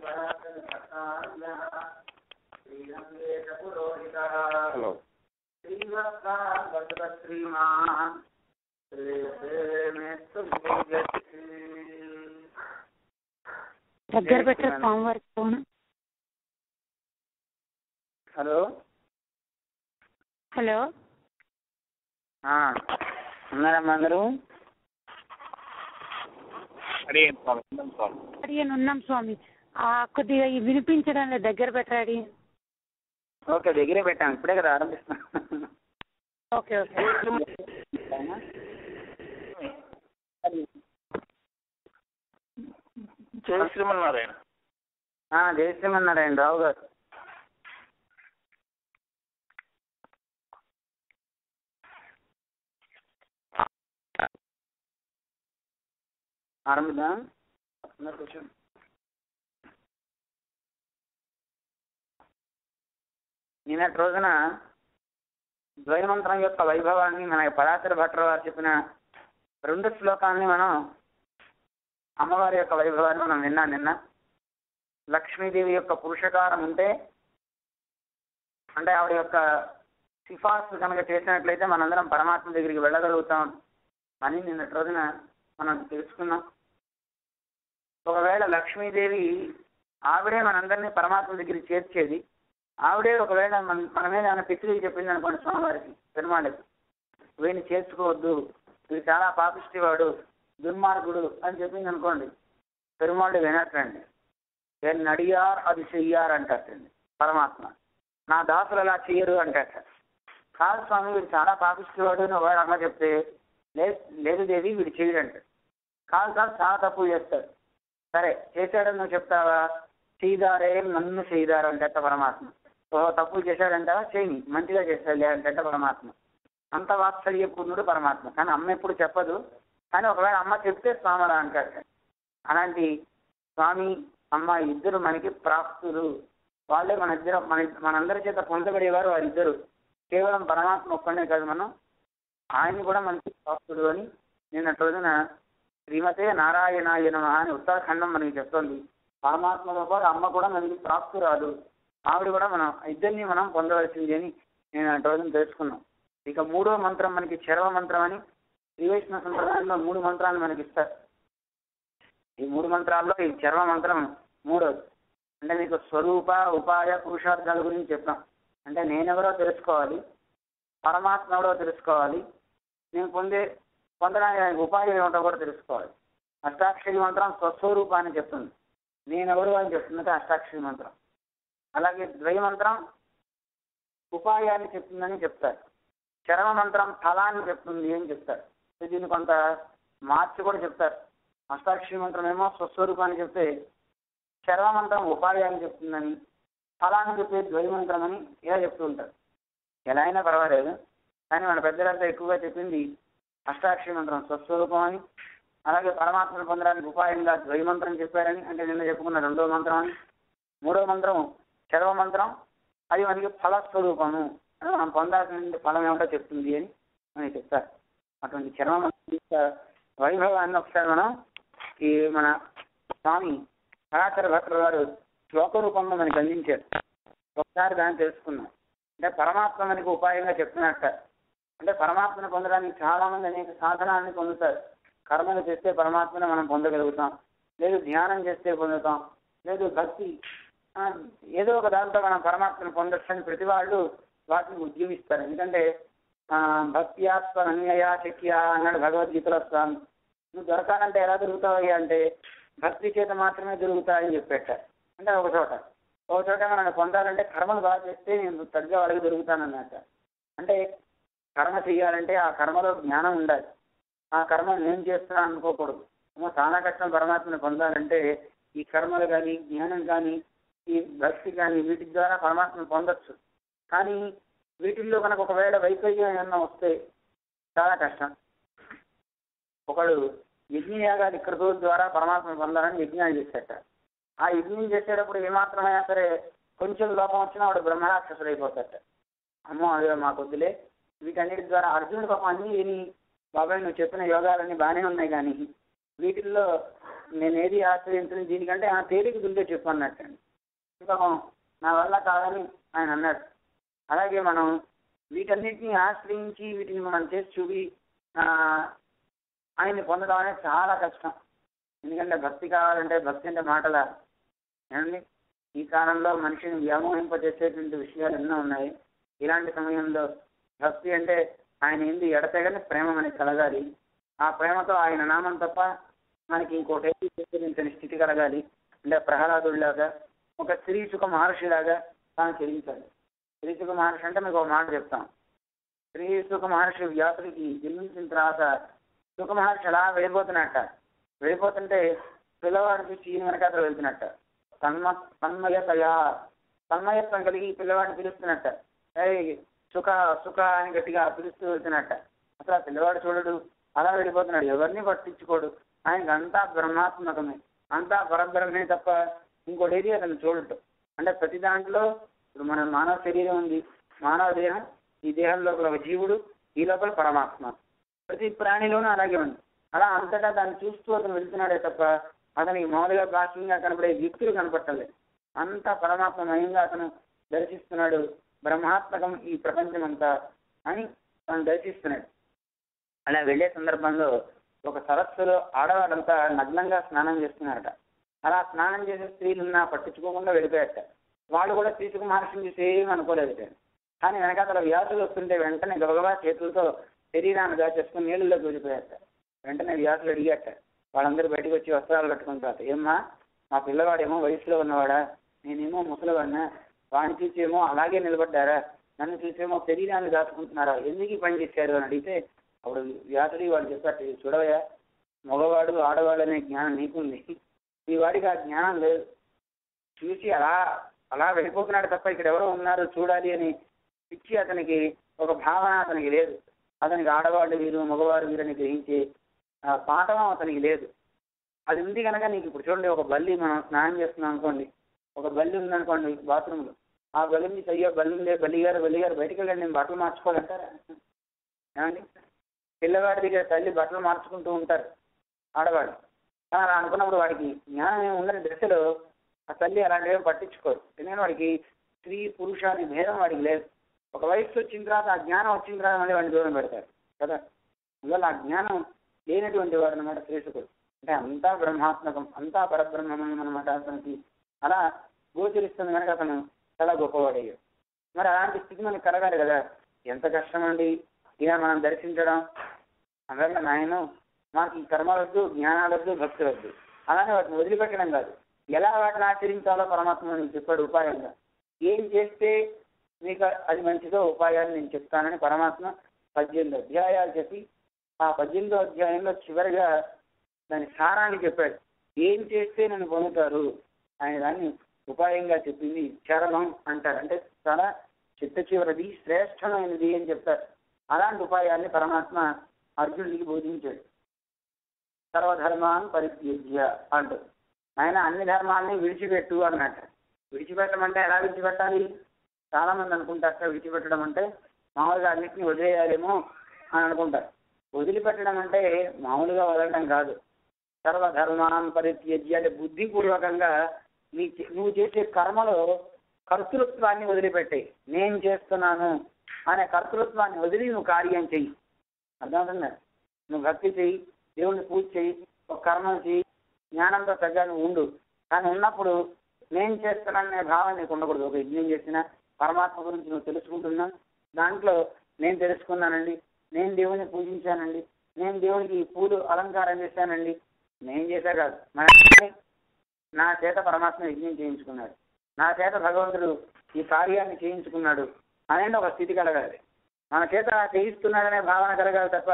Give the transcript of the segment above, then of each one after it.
Hello దగ్గర పెట్టే స్వామివారికి ఫోన్. హలో హలో ఉన్నారమ్మా అందరూ? ఉన్నాం స్వామి. కొద్దిగా వినిపించడం లేదు, దగ్గర పెట్టాడి. ఓకే, దగ్గరే పెట్టాను, ఇప్పుడే కదా ఆరంభిస్తున్నా. Okay okay. జై శ్రీమన్నారాయణ. జై శ్రీమన్నారాయణ రావు గారు. ఆరంభిద్దాం. నిన్నటి రోజున ద్వైమంత్రం యొక్క వైభవాన్ని మన పరాశర భట్టర్ వారు చెప్పిన 2 శ్లోకాలని మనం అమ్మవారి యొక్క వైభవాన్ని మనం నిన్న లక్ష్మీదేవి యొక్క పురుషకారం ఉంటే, అంటే ఆవిడ యొక్క సిఫార్సు కనుక చేసినట్లయితే మనందరం పరమాత్మ దగ్గరికి వెళ్ళగలుగుతాం అని నిన్నటి రోజున మనం తెలుసుకున్నాం. ఒకవేళ లక్ష్మీదేవి ఆవిడే మనందరినీ పరమాత్మ దగ్గరికి చేర్చేది, ఆవిడే ఒకవేళ మన మీద ఏమైనా పిచ్చికి చెప్పింది అనుకోండి స్వామివారికి, పెరుమాళ్ళకి, వీడిని చేర్చుకోవద్దు, వీడు చాలా పాపిష్టివాడు, దుర్మార్గుడు అని చెప్పింది అనుకోండి, పెరుమాళ్ళు వినట్లండి. నేను అడిగారు అది చెయ్యారు అంటారండి పరమాత్మ. నా దాసులు అలా చెయ్యరు అంటారు. కాదు స్వామి వీడు చాలా పాపిష్టివాడు అని వాడు అమ్మ చెప్తే, లేదు దేవి వీడు చెయ్యడంట. కాదు చాలా తప్పులు చేస్తాడు. సరే చేశాడని నువ్వు చెప్తావా? చేయదారే నన్ను చేయదారు అంటట పరమాత్మ. తప్పులు చేశాడంటావా? చేయని, మంచిగా చేస్తాడులే అంటట పరమాత్మ. అంత వాత్సల్యపూర్ణుడు పరమాత్మ. కానీ అమ్మ ఎప్పుడు చెప్పదు. కానీ ఒకవేళ అమ్మ చెప్తే స్వామి అంటాడు. అలాంటి స్వామి అమ్మ ఇద్దరు మనకి ప్రాప్తులు. వాళ్ళే మనందరి చేత పొందబడేవారు వారిద్దరు. కేవలం పరమాత్మ ఒక్కడే కాదు, మనం ఆయన కూడా మనకి ప్రాప్తుడు అని నిన్నటి రోజున శ్రీమతే నారాయణాయ నమః అని ఉత్తరాఖండం మనకి చెప్తోంది. పరమాత్మతో పాటు అమ్మ కూడా మనకి ప్రాప్తురాలు. ఆవిడ కూడా ఇద్దరిని మనం పొందవలసింది అని నేను రోజున తెలుసుకున్నాం. ఇక 3వ మంత్రం మనకి చరవ మంత్రం అని శ్రీ వైష్ణవ సంప్రదాయంలో 3 మంత్రాలు మనకి ఇస్తారు. ఈ 3 మంత్రాల్లో ఈ చరవ మంత్రం 3వది. అంటే మీకు స్వరూప ఉపాయ పురుషార్థాల గురించి చెప్తాం. అంటే నేనెవరో తెలుసుకోవాలి, పరమాత్మ ఎవరో తెలుసుకోవాలి, నేను పొందడానికి ఉపాయం ఏమిటో కూడా తెలుసుకోవాలి. అష్టాక్షరి మంత్రం స్వస్వరూపాన్ని చెప్తుంది, నేనెవరు అని చెప్తుంది అష్టాక్షరి మంత్రం. అలాగే ద్వైమంత్రం ఉపాయాన్ని చెప్తుందని చెప్తారు. చరమ మంత్రం ఫలాన్ని చెప్తుంది అని చెప్తారు. దీన్ని కొంత మార్చి కూడా చెప్తారు. అష్టాక్షరి మంత్రం ఏమో స్వస్వరూపాన్ని చెప్తే, చరమ మంత్రం ఉపాయాన్ని చెప్తుందని, ఫలాన్ని చెప్పే ద్వైమంత్రం అని ఇలా చెప్తూ ఉంటారు. ఎలా అయినా పర్వాలేదు, కానీ మన పెద్దలంతా ఎక్కువగా చెప్పింది అష్టాక్షరి మంత్రం స్వస్వరూపం అని, అలాగే పరమాత్మను పొందడానికి ఉపాయంగా ద్వైమంత్రం చెప్పారని, అంటే నిన్న చెప్పుకున్న 2వ మంత్రం అని. 3వ మంత్రం చరవ మంత్రం, అది మనకి ఫలస్వరూపము, మనం పొందాల్సిన ఫలం ఏమిటో చెప్తుంది అని మనకి చెప్తారు. అటువంటి చరవ మంత్రం వైభవాన్ని ఒకసారి మనం మన స్వామి పరాశర భట్టర్ గారు శ్లోక రూపంలో మనకి అందించారు. ఒకసారి దాన్ని తెలుసుకున్నాం. అంటే పరమాత్మ మనకి ఉపాయంగా చెప్తున్నట్ట. అంటే పరమాత్మను పొందడానికి చాలా మంది అనేక సాధనాన్ని పొందుతారు. కర్మలు చేస్తే పరమాత్మను మనం పొందగలుగుతాం, లేదు ధ్యానం చేస్తే పొందుతాం, లేదు భక్తి, ఏదో ఒక దాంతో మనం పరమాత్మను పొందొచ్చని ప్రతి వాళ్ళు వాటిని ఉద్యమిస్తారు. ఎందుకంటే భక్త్యాత్మ అన్యయా శక్య అన్నాడు భగవద్గీతలో స్వామి. నువ్వు దొరకాలంటే ఎలా దొరుకుతావయ్యా అంటే భక్తి చేత మాత్రమే దొరుకుతాయని చెప్పేటారు. అంటే ఒక చోట మనం పొందాలంటే కర్మలు బాగా చేస్తే నేను తగ్గ వాళ్ళకి దొరుకుతానన్నట్ట. అంటే కర్మ చేయాలంటే ఆ కర్మలో జ్ఞానం ఉండాలి. ఆ కర్మ నేను చేస్తున్నాను అనుకోకూడదు. చాలా కష్టం పరమాత్మను పొందాలంటే ఈ కర్మలు కానీ, జ్ఞానం కానీ, ఈ భక్తి కానీ, వీటి ద్వారా పరమాత్మను పొందొచ్చు. కానీ వీటిల్లో కనుక ఒకవేళ వైకల్యం ఏమన్నా వస్తే చాలా కష్టం. ఒకడు యజ్ఞయాగాలు ఇక్కడ ద్వారా పరమాత్మను పొందాలని యజ్ఞాలు చేసేట. ఆ యజ్ఞం చేసేటప్పుడు ఏమాత్రమైనా సరే కొంచెం లోపం వచ్చినా వాడు బ్రహ్మరాక్షసుడు అయిపోతాట. అమ్మో అదే మాకు వద్దులే. వీటన్నిటి ద్వారా అర్జునుడు పాపం అన్నీ విని, బాబాయ్ నువ్వు చెప్పిన యోగాలన్నీ బాగానే ఉన్నాయి, కానీ వీటిల్లో నేనేది ఆశ్రయించను, దీనికంటే ఆ తేలిక దుంటే చెప్పు అన్నట్టండి. పాపం నా వల్ల కాదని ఆయన అన్నాడు. అలాగే మనం వీటన్నిటిని ఆశ్రయించి వీటిని మనం చేసి చూపి ఆయన్ని పొందడం అనేది చాలా కష్టం. ఎందుకంటే భక్తి కావాలంటే భక్తి అంటే మాటల ఏమండి. ఈ కాలంలో మనిషిని వ్యామోహింపజేసేటువంటి విషయాలు ఎన్నో ఉన్నాయి. ఇలాంటి సమయంలో భక్తి అంటే ఆయన ఏంది ఎడతెగని ప్రేమ మనకి కలగాలి. ఆ ప్రేమతో ఆయన నామం తప్ప మనకి ఇంకోటి చెల్లించని స్థితి కలగాలి. అంటే ప్రహ్లాదుడిలాగా ఒక శ్రీసుఖ మహర్షిలాగా తాను చెల్లించాలి. శ్రీసుఖ మహర్షి అంటే మీకు ఒక మాట చెప్తాం. శ్రీసుఖ మహర్షి వ్యాసుడికి జన్మించిన తర్వాత సుఖ మహర్షి అలా వెళ్ళిపోతున్నట్ట. వెళ్ళిపోతుంటే పిల్లవాడిని చూసి ఈయన వెనకాతలు వెళ్తున్నట్ట. తన్మయత్వం కలిగి పిల్లవాడిని పిలుస్తున్నట్ట. సుఖ సుఖ అని గట్టిగా పిలుస్తూ వెళ్తున్నట్ట. అసలు ఆ పిల్లవాడు చూడడు, అలా వెళ్ళిపోతున్నాడు, ఎవరిని పట్టించుకోడు. ఆయనకి అంతా బ్రహ్మాత్మకమే, అంతా పరబ్రహ్మే తప్ప ఇంకోటి ఏది అతను చూడటం. అంటే ప్రతి దాంట్లో ఇప్పుడు మన మానవ శరీరం ఉంది, మానవ దేహం, ఈ దేహం లోపల ఒక జీవుడు, ఈ లోపల పరమాత్మ. ప్రతి ప్రాణిలోనూ అలాగే ఉంది. అలా అంతటా దాన్ని చూస్తూ అతను వెళ్తున్నాడే తప్ప అతనికి మామూలుగా బాహ్యంగా కనపడే వ్యక్తులు కనపట్టలేదు. అంతా పరమాత్మమయంగా అతను దర్శిస్తున్నాడు. బ్రహ్మాత్మకం ఈ ప్రపంచం అంతా అని తను దర్శిస్తున్నాడు. అలా వెళ్లే సందర్భంలో ఒక సరస్సులో ఆడవాళ్ళంతా నగ్నంగా స్నానం చేస్తున్నారట. అలా స్నానం చేసే స్త్రీలున్నా పట్టించుకోకుండా వెళ్ళిపోయారట. వాళ్ళు కూడా శ్రీసుఖ మహర్షిని చూసి ఏమీ అనుకోలేదు. కానీ వెనకాతల వ్యాసులు వస్తుంటే వెంటనే గబగబా చేతులతో శరీరాన్ని దాచేసుకుని నీళ్ళలోకి వెళ్ళిపోయారట. వెంటనే వ్యాసులు అడిగారట. వాళ్ళందరూ బయటకు వచ్చి వస్త్రాలు కట్టుకుంటారట. ఏమ్మా, మా పిల్లవాడేమో వయసులో ఉన్నవాడా, నేనేమో ముసలివాడినా, వాడిని చూసేమో అలాగే నిలబడ్డారా, నన్ను చూసేమో శరీరాన్ని దాచుకుంటున్నారా, ఎందుకు పని చేశారు అని అడిగితే అప్పుడు వ్యాసుడి వాళ్ళు చెప్పారు, చూడవయ్యా, మగవాడు ఆడవాడు అనే జ్ఞానం నీకుంది, ఈ వాడికి ఆ జ్ఞానం లేదు. చూసి అలా అలా వెళ్ళిపోతున్నాడు తప్ప ఇక్కడ ఎవరో ఉన్నారు చూడాలి అని పిచ్చి అతనికి ఒక భావన అతనికి లేదు. అతనికి ఆడవాళ్ళు వీరు మగవారు వీరని గ్రహించే పాఠం అతనికి లేదు. అది ఉంది కనుక నీకు ఇప్పుడు చూడండి, ఒక బల్లి మనం స్నానం చేస్తున్నాం అనుకోండి, ఒక బల్లి ఉందనుకోండి బాత్రూంలో, ఆ బల్లి నుంచి అయ్యో బల్లి ఉండే, బల్లిగారు బయటికి వెళ్ళండి, నేను బట్టలు మార్చుకోవాలంటారా? ఏమండి, పిల్లవాడి దగ్గర తల్లి బట్టలు మార్చుకుంటూ ఉంటారు ఆడవాడు. అలా అనుకున్నప్పుడు వాడికి జ్ఞానం ఏమి ఉండని దశలో ఆ తల్లి అలాంటివి పట్టించుకోరు. ఎందుకంటే వాడికి స్త్రీ పురుషాది భేదం వాడికి లేదు. ఒక వయసు వచ్చిన తర్వాత ఆ జ్ఞానం వచ్చిన తర్వాత మళ్ళీ వాడిని దూరం పెడతారు కదా. అందువల్ల ఆ జ్ఞానం లేనటువంటి వాడు అనమాట శ్రీసుకుడు. అంటే అంతా బ్రహ్మాత్మకం, అంతా పరబ్రహ్మమయం అనమాట. అతనికి అలా గోచరిస్తుంది కనుక అతను చాలా గొప్పవాడయ్యాడు. మరి అలాంటి స్థితి మనకు కలగాలి కదా. ఎంత కష్టం అండి ఇలా మనం దర్శించడం. అందువల్ల నాయన మాకు ఈ కర్మలొద్దు, జ్ఞానాలొద్దు, భక్తి వద్దు, అలానే వాటిని వదిలిపెట్టడం కాదు, ఎలా వాటిని ఆచరించాలో పరమాత్మ నీకు చెప్పాడు ఉపాయంగా. ఏం చేస్తే మీకు అది మంచిదో ఉపాయాన్ని నేను చెప్తానని పరమాత్మ 18 అధ్యాయాలు చెప్పి ఆ 18వ అధ్యాయంలో చివరిగా దాని సారాన్ని చెప్పాడు. ఏం చేస్తే నన్ను పొందుతారు ఆయన దాన్ని ఉపాయంగా చెప్పింది చరణం అంటారు. అంటే చాలా చిట్ట చివరిది శ్రేష్టమైనది అని చెప్తారు. అలాంటి ఉపాయాన్ని పరమాత్మ అర్జునుడికి బోధించాడు. సర్వధర్మాన్ని పరిత్యజ్య అంటూ ఆయన అన్ని ధర్మాలని విడిచిపెట్టు అన్నట్టు. విడిచిపెట్టమంటే ఎలా విడిచిపెట్టాలి? చాలా మంది అనుకుంటారు విడిచిపెట్టడం అంటే మామూలుగా అన్నింటినీ వదిలేయాలేమో అని అనుకుంటారు. వదిలిపెట్టడం అంటే మామూలుగా వదలడం కాదు. సర్వధర్మాన్ని పరిత్యజ్య అంటే బుద్ధిపూర్వకంగా నువ్వు చేసే కర్మలో కర్తృత్వాన్ని వదిలిపెట్టాయి. నేను చేస్తున్నాను అనే కర్తృత్వాన్ని వదిలి నువ్వు కార్యం చెయ్యి. అర్థమవుతుందా? నువ్వు భక్తి చెయ్యి, దేవుణ్ణి పూజ చెయ్యి, ఒక కర్మం చెయ్యి, జ్ఞానంతో తగ్గ నువ్వు ఉండు. కానీ ఉన్నప్పుడు నేను చేస్తున్నాననే భావం నీకు ఉండకూడదు. ఒక యజ్ఞం చేసినా పరమాత్మ గురించి నువ్వు తెలుసుకుంటున్నా, దాంట్లో నేను తెలుసుకున్నానండి, నేను దేవుని పూజించానండి, నేను దేవునికి పూలు అలంకారం చేశానండి, నేను చేశా కాదు, నా చేత పరమాత్మ యజ్ఞం చేయించుకున్నాడు, నా చేత భగవంతుడు ఈ కార్యాన్ని చేయించుకున్నాడు అనేది ఒక స్థితి కలగాలి. మన చేత చేయిస్తున్నాడనే భావన కలగాలి తప్ప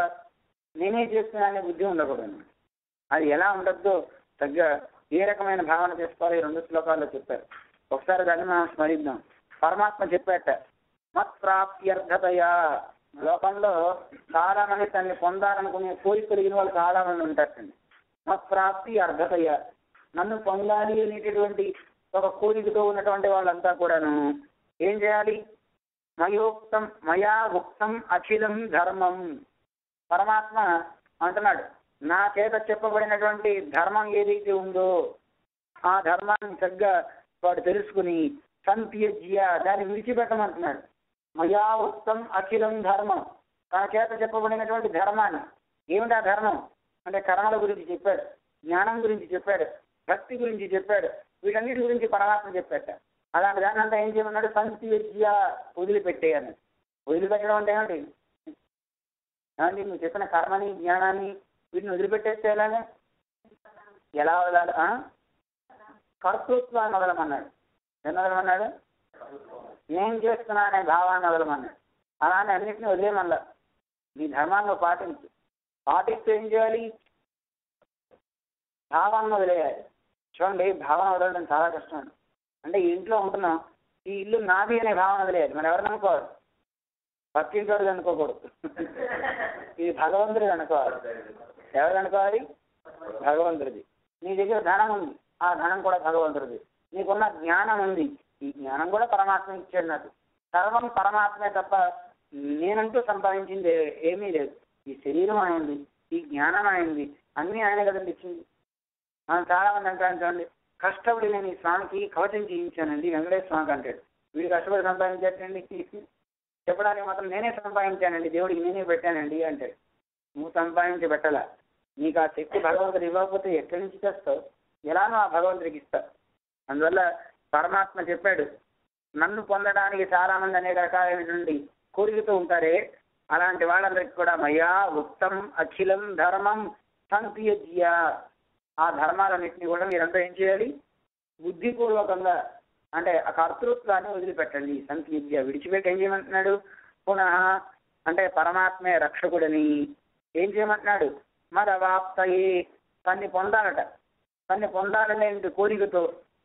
నేనే చేస్తున్నాననే బుద్ధి ఉండకూడదు. అది ఎలా ఉండద్దో తగ్గ ఏ రకమైన భావన చేసుకోవాలి 2 శ్లోకాల్లో చెప్పారు. ఒకసారి దాన్ని మనం స్మరిద్దాం. పరమాత్మ చెప్పాట, మత్ప్రాప్త్యర్థతయా. లోకంలో చాలా మంది తనని పొందాలనుకునే కోరిక కలిగిన వాళ్ళు చాలా మంది ఉంటారండి. మత్ప్రాప్తి అర్థతయ, నన్ను పొందాలి అనేటటువంటి ఒక కోరికతో ఉన్నటువంటి వాళ్ళంతా కూడాను ఏం చేయాలి? మయా ఉక్తం అఖిలం ధర్మం. పరమాత్మ అంటున్నాడు, నా చేత చెప్పబడినటువంటి ధర్మం ఏదైతే ఉందో ఆ ధర్మాన్ని సరిగ్గా వాడు తెలుసుకుని సంత్యజ్య దాన్ని విడిచిపెట్టమంటున్నాడు. మయా ఉక్తం అఖిలం ధర్మం, తన చేత చెప్పబడినటువంటి ధర్మాన్ని. ఏమిటి ఆ ధర్మం అంటే కర్మల గురించి చెప్పాడు, జ్ఞానం గురించి చెప్పాడు, భక్తి గురించి చెప్పాడు, వీటన్నిటి గురించి పరమాత్మ చెప్పాట. అలాంటి దాన్ని అంతా ఏం చేయమన్నాడు? సంత్యజ్య వదిలిపెట్టేయని. వదిలిపెట్టడం అంటే ఏమిటి? ఏమండి నువ్వు చెప్పిన కర్మని జ్ఞానాన్ని వీటిని వదిలిపెట్టేస్తే ఎలాగా? ఎలా వదలాలి? కర్తృత్వాన్ని వదలమన్నాడు. ఏం వదలమన్నాడు? ఏం చేస్తున్నా అనే భావాన్ని వదలమన్నాడు. అలానే అన్నింటినీ వదిలేమల్లా. నీ ధర్మాన్ని పాటించు. పాటిస్తూ ఏం చేయాలి? భావాన్ని వదిలేయాలి. చూడండి, భావన వదలడం చాలా కష్టం. అంటే ఈ ఇంట్లో ఉంటున్నాం, ఈ ఇల్లు నాది అనే భావన వదిలేయాలి. మరి ఎవరిని అనుకోవాలి? పక్కింటోడు అనుకోకూడదు. ఇది భగవంతుడిది అనుకోవాలి. ఎవరు అనుకోవాలి? భగవంతుడిది. నీ దగ్గర ధనం ఉంది, ఆ ధనం కూడా భగవంతుడిది. నీకున్న జ్ఞానం ఉంది, ఈ జ్ఞానం కూడా పరమాత్మ ఇచ్చాడు నాకు. సర్వం పరమాత్మే తప్ప నేనంటూ సంపాదించింది ఏమీ లేదు. ఈ శరీరం అయింది, ఈ జ్ఞానం అయింది, అన్నీ ఆయన కదండి ఇచ్చింది. మనం చాలా మంది అంటాను చూడండి, కష్టపడి నేను ఈ స్వామికి కవచం చేయించానండి వెంకటేశ్వర స్వామికి అంటాడు. వీడు కష్టపడి సంపాదించేటండి, చెప్పడానికి మాత్రం నేనే సంపాదించానండి, దేవుడికి నేనే పెట్టానండి అంటాడు. నువ్వు సంపాదించి పెట్టాలా? నీకు ఆ శక్తి భగవంతుడు ఇవ్వకపోతే ఎక్కడి నుంచి తెస్తావు? ఎలానో ఆ భగవంతుడికి ఇస్తావు. అందువల్ల పరమాత్మ చెప్పాడు, నన్ను పొందడానికి చాలా మంది అనేక రకాలైనటువంటి కోరికతో ఉంటారే, అలాంటి వాళ్ళందరికీ కూడా మయా ఉక్తం అఖిలం ధర్మం సంత్యజ్య, ఆ ధర్మాలన్నింటినీ కూడా మీరంతా ఏం చేయాలి? బుద్ధిపూర్వకంగా అంటే ఆ కర్తృత్వాన్ని వదిలిపెట్టండి. సంత్యజ్య విడిచిపెట్టి ఏం చేయమంటున్నాడు? పునః అంటే పరమాత్మే రక్షకుడని ఏం చేయమంటున్నాడు? మదవాప్తయే, తన్ని పొందాలట. తన్ని పొందాలనే కోరికతో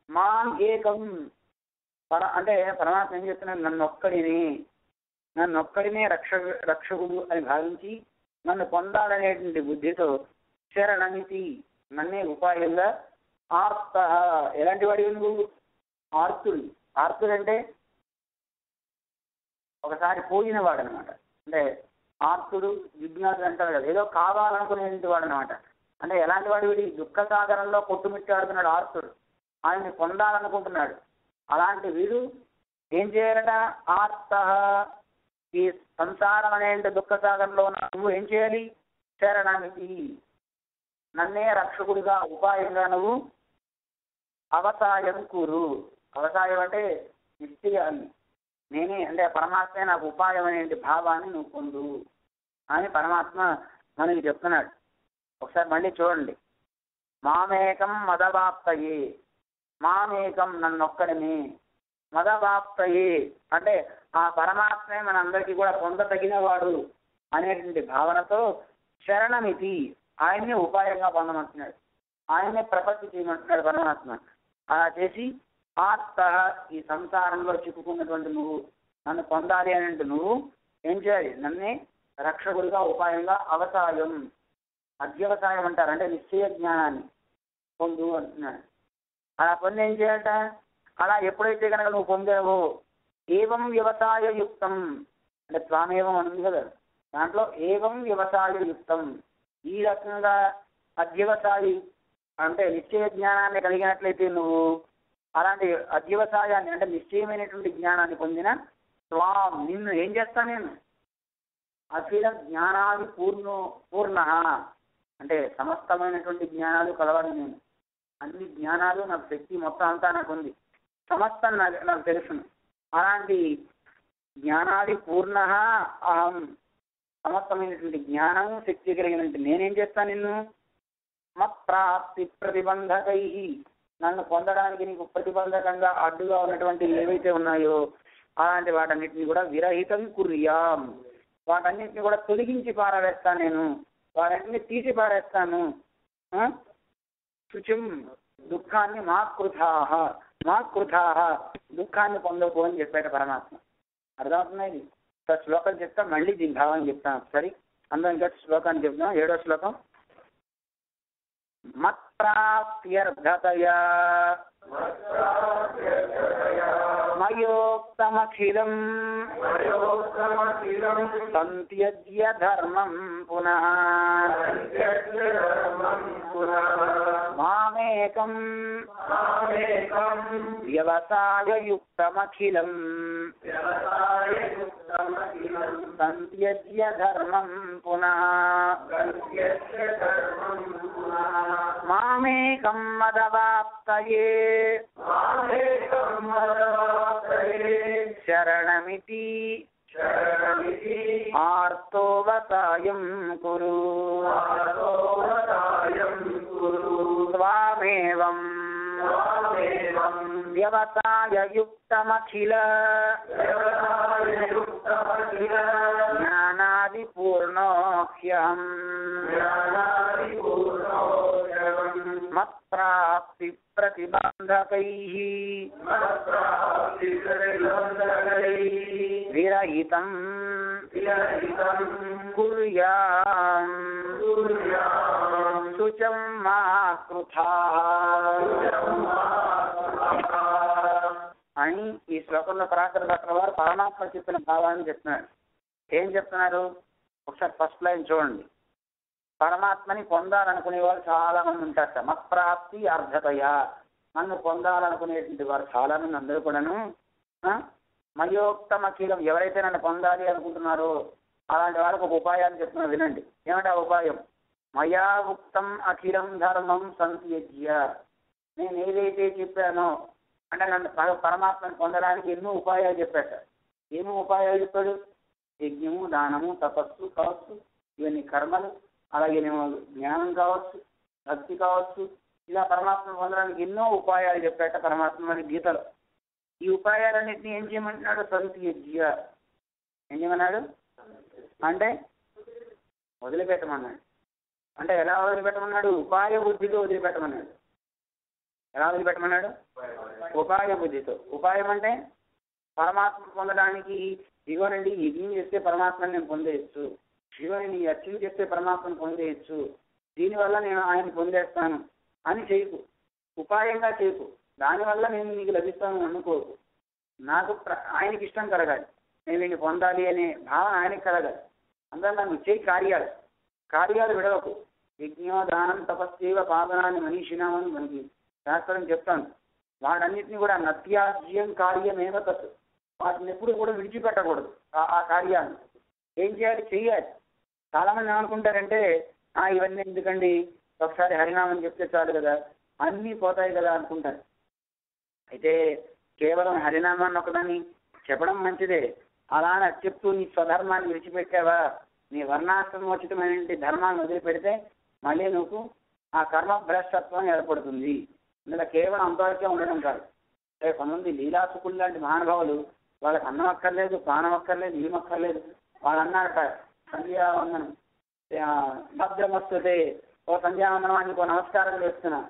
మాం ఏకం అంటే పరమాత్మ ఏం చెప్తున్నాడు? నన్నొక్కడినే రక్షకుడు అని భావించి నన్ను పొందాలనేటువంటి బుద్ధితో శరణమితి, నన్నే ఉపాయంగా ఆర్త, ఎలాంటి వాడి నువ్వు? ఆర్తుడు. ఆర్తుడు అంటే ఒకసారి పోయినవాడు అనమాట. అంటే ఆర్తుడు జిజ్ఞాసుడు అంటారు కదా, ఏదో కావాలనుకునేటువంటి వాడు అనమాట. అంటే ఎలాంటి వాడు? వీడి దుఃఖ సాగరంలో కొట్టుమిట్టాడుతున్నాడు ఆర్తుడు, ఆయన్ని పొందాలనుకుంటున్నాడు. అలాంటి వీడు ఏం చేయాలట? ఆర్త, ఈ సంసారం అనే దుఃఖ సాగరంలో నువ్వు ఏం చేయాలి? శరణమితి, నన్నే రక్షకుడిగా ఉపాయంగా నువ్వు అవసాయం కూరు. అవసాయం అంటే నిశ్చయాన్ని, నేనే అంటే పరమాత్మే నాకు ఉపాయం అనే భావాన్ని నువ్వు పొందు అని పరమాత్మ మనకి చెప్తున్నాడు. ఒకసారి మళ్ళీ చూడండి. మామేకం మదవాప్తయే, మామేకం నన్నొక్కడిని, మదవాప్తయే అంటే ఆ పరమాత్మే మనందరికీ కూడా పొందతగిన వాడు అనేటువంటి భావనతో శరణమితి, ఆయన్నే ఉపాయంగా పొందమంటున్నాడు, ఆయన్నే ప్రపత్తి చేయమంటున్నాడు పరమాత్మ. అలా చేసి ఆర్త, ఈ సంసారంలో చిక్కుకున్నటువంటి నువ్వు నన్ను పొందాలి అంటే నువ్వు ఏం చేయాలి? నన్నే రక్షకుడిగా ఉపాయంగా అవసాయం, అధ్యవసాయం అంటారు, అంటే నిశ్చయ జ్ఞానాన్ని పొందు అంటున్నాడు. అలా పొంది ఏం చేయాలట? అలా ఎప్పుడైతే కనుక నువ్వు పొందావో ఏవం వ్యవసాయయుక్తం అంటే త్వామేవం ఉంది కదా, దాంట్లో ఏవం వ్యవసాయయుక్తం, ఈ రకంగా అధ్యవసాయి అంటే నిశ్చయ జ్ఞానాన్ని కలిగినట్లయితే నువ్వు అలాంటి అధ్యవసాయాన్ని అంటే నిశ్చయమైనటువంటి జ్ఞానాన్ని పొందిన త్వాం, నిన్ను ఏం చేస్తా నేను? అఖిల జ్ఞానాలు పూర్ణ అంటే సమస్తమైనటువంటి జ్ఞానాలు కలవాలి నేను. అన్ని జ్ఞానాలు నాకు శక్తి మొత్తం అంతా నాకు ఉంది, సమస్తం నాకు తెలుసును. అలాంటి జ్ఞానాది పూర్ణ అహం, సమస్తమైనటువంటి జ్ఞానము శక్తి కలిగినట్టు నేనేం చేస్తాను? నిన్ను మత్ప్రాప్తి ప్రతిబంధకై, నన్ను పొందడానికి నీకు ప్రతిబంధకంగా అడ్డుగా ఉన్నటువంటి ఏవైతే ఉన్నాయో అలాంటి వాటన్నిటిని కూడా విరహితం కుర్యాం, వాటన్నిటిని కూడా తొలగించి పారవేస్తాను నేను, వాటన్నిటిని తీసి పారేస్తాను. శుచిం దుఃఖాన్ని మా కృథాహ దుఃఖాన్ని పొందకు అని చెప్పాడు పరమాత్మ. అర్థమవుతున్నాయి? శ్లోకం చెప్తా, మళ్ళీ దీని భావాన్ని చెప్తాను ఒకసారి. అందులో ఇంకా శ్లోకాన్ని చెప్తాం. 7వ శ్లోకం. మత్ప్రాప్త్యర్థతయా మయోక్తమఖిలం సంత్యజ్య ధర్మం పునః మామేకం వ్యవసాయయుక్తమఖిలం సంత్యజ్య ధర్మం పునః మామేకం మదవాప్తయే శరణమితి ఆర్తోవసాయం కురు స్వామేవం వ్యవసాయయుక్తమఖిల జ్ఞానాదిపూర్ణోహ్యం మత్ప్రాప్తి ప్రతిబంధకైః విరహితం కుర్యాం శుచం మా కృథా అని ఈ శ్లోకంలో పరాశర భట్టర్ వారు పరమాత్మ చెప్పిన భావాన్ని చెప్తున్నారు. ఏం చెప్తున్నారు ఒకసారి ఫస్ట్ లైన్ చూడండి. పరమాత్మని పొందాలనుకునే వాళ్ళు చాలా మంది ఉంటారట. మత్ప్రాప్తి అర్ధతయ, నన్ను పొందాలనుకునేటువంటి వారు చాలా మంది అందరూ కూడాను మయోక్తమఖిలం, ఎవరైతే నన్ను పొందాలి అనుకుంటున్నారో అలాంటి వాళ్ళకు ఒక ఉపాయాన్ని చెప్తున్నా వినండి. ఏమంటే ఆ ఉపాయం మయా ఉక్తం అఖిలం ధర్మం సంత్యజ్య. నేను ఏదైతే చెప్పానో అంటే నన్ను పరమాత్మను పొందడానికి ఎన్నో ఉపాయాలు చెప్పాట. ఏమో ఉపాయాలు చెప్పాడు? యజ్ఞము, దానము, తపస్సు కావచ్చు, ఇవన్నీ కర్మలు, అలాగే జ్ఞానం కావచ్చు, భక్తి కావచ్చు, ఇలా పరమాత్మను పొందడానికి ఎన్నో ఉపాయాలు చెప్పాట పరమాత్మ మన గీతలో. ఈ ఉపాయాలన్నింటినీ ఏం చేయమంటున్నాడు? సంత్యజ్య. ఏం చేయమన్నాడు అంటే వదిలిపెట్టమన్నాడు. అంటే ఎలా వదిలిపెట్టమన్నాడు? ఉపాయ బుద్ధితో వదిలిపెట్టమన్నాడు. ఎలా వదిలిపెట్టమన్నాడు? ఉపాయ బుద్ధితో. ఉపాయం అంటే పరమాత్మ పొందడానికి ఇగోనండి యజ్ఞం చేస్తే పరమాత్మని నేను పొందేయచ్చు, ఇగోనండి అర్చన చేస్తే పరమాత్మను పొందేయచ్చు, దీనివల్ల నేను ఆయన పొందేస్తాను అని చేయకు. ఉపాయంగా చేయకు. దానివల్ల నేను నీకు లభిస్తాను అనుకోకు. నాకు ఆయనకి ఇష్టం కలగాలి, నేను వీడిని పొందాలి అనే భావన ఆయనకి కలగాలి. అందువల్ల నువ్వు చేయి కార్యాలు విడవకు. యజ్ఞో దానం తపస్సేవ పాదనాన్ని మనీషినామని మనకి శాస్త్రం చెప్తాను. వాటన్నిటిని కూడా నత్యాజ్యం కార్యమేవ తత్, వాటిని ఎప్పుడు కూడా విడిచిపెట్టకూడదు. ఆ కార్యాన్ని ఏం చేయాలి? చెయ్యాలి. చాలామంది ఏమనుకుంటారంటే ఇవన్నీ ఎందుకండి, ఒకసారి హరినామం చెప్తే చాలు కదా, అన్నీ పోతాయి కదా అనుకుంటారు. అయితే కేవలం హరినామాన్ని ఒకదాన్ని చెప్పడం మంచిదే. అలా చెప్తూ నీ స్వధర్మాన్ని విడిచిపెట్టావా, నీ వర్ణాశ్రమోచితమైన ధర్మాన్ని వదిలిపెడితే మళ్ళీ నువ్వు ఆ కర్మ భ్రష్టత్వం ఏర్పడుతుంది. ఇందులో కేవలం అంతవరకే ఉండడం కాదు. కొంతమంది లీలాసుకులు లాంటి మహానుభావులు, వాళ్ళకి అన్నం అక్కర్లేదు, పానం అక్కర్లేదు, ఏం అక్కర్లేదు. వాళ్ళు అన్నారట సంధ్యావందనం భద్రమస్తుతే, ఓ సంధ్యావందనానికి ఓ నమస్కారం చేస్తున్నా,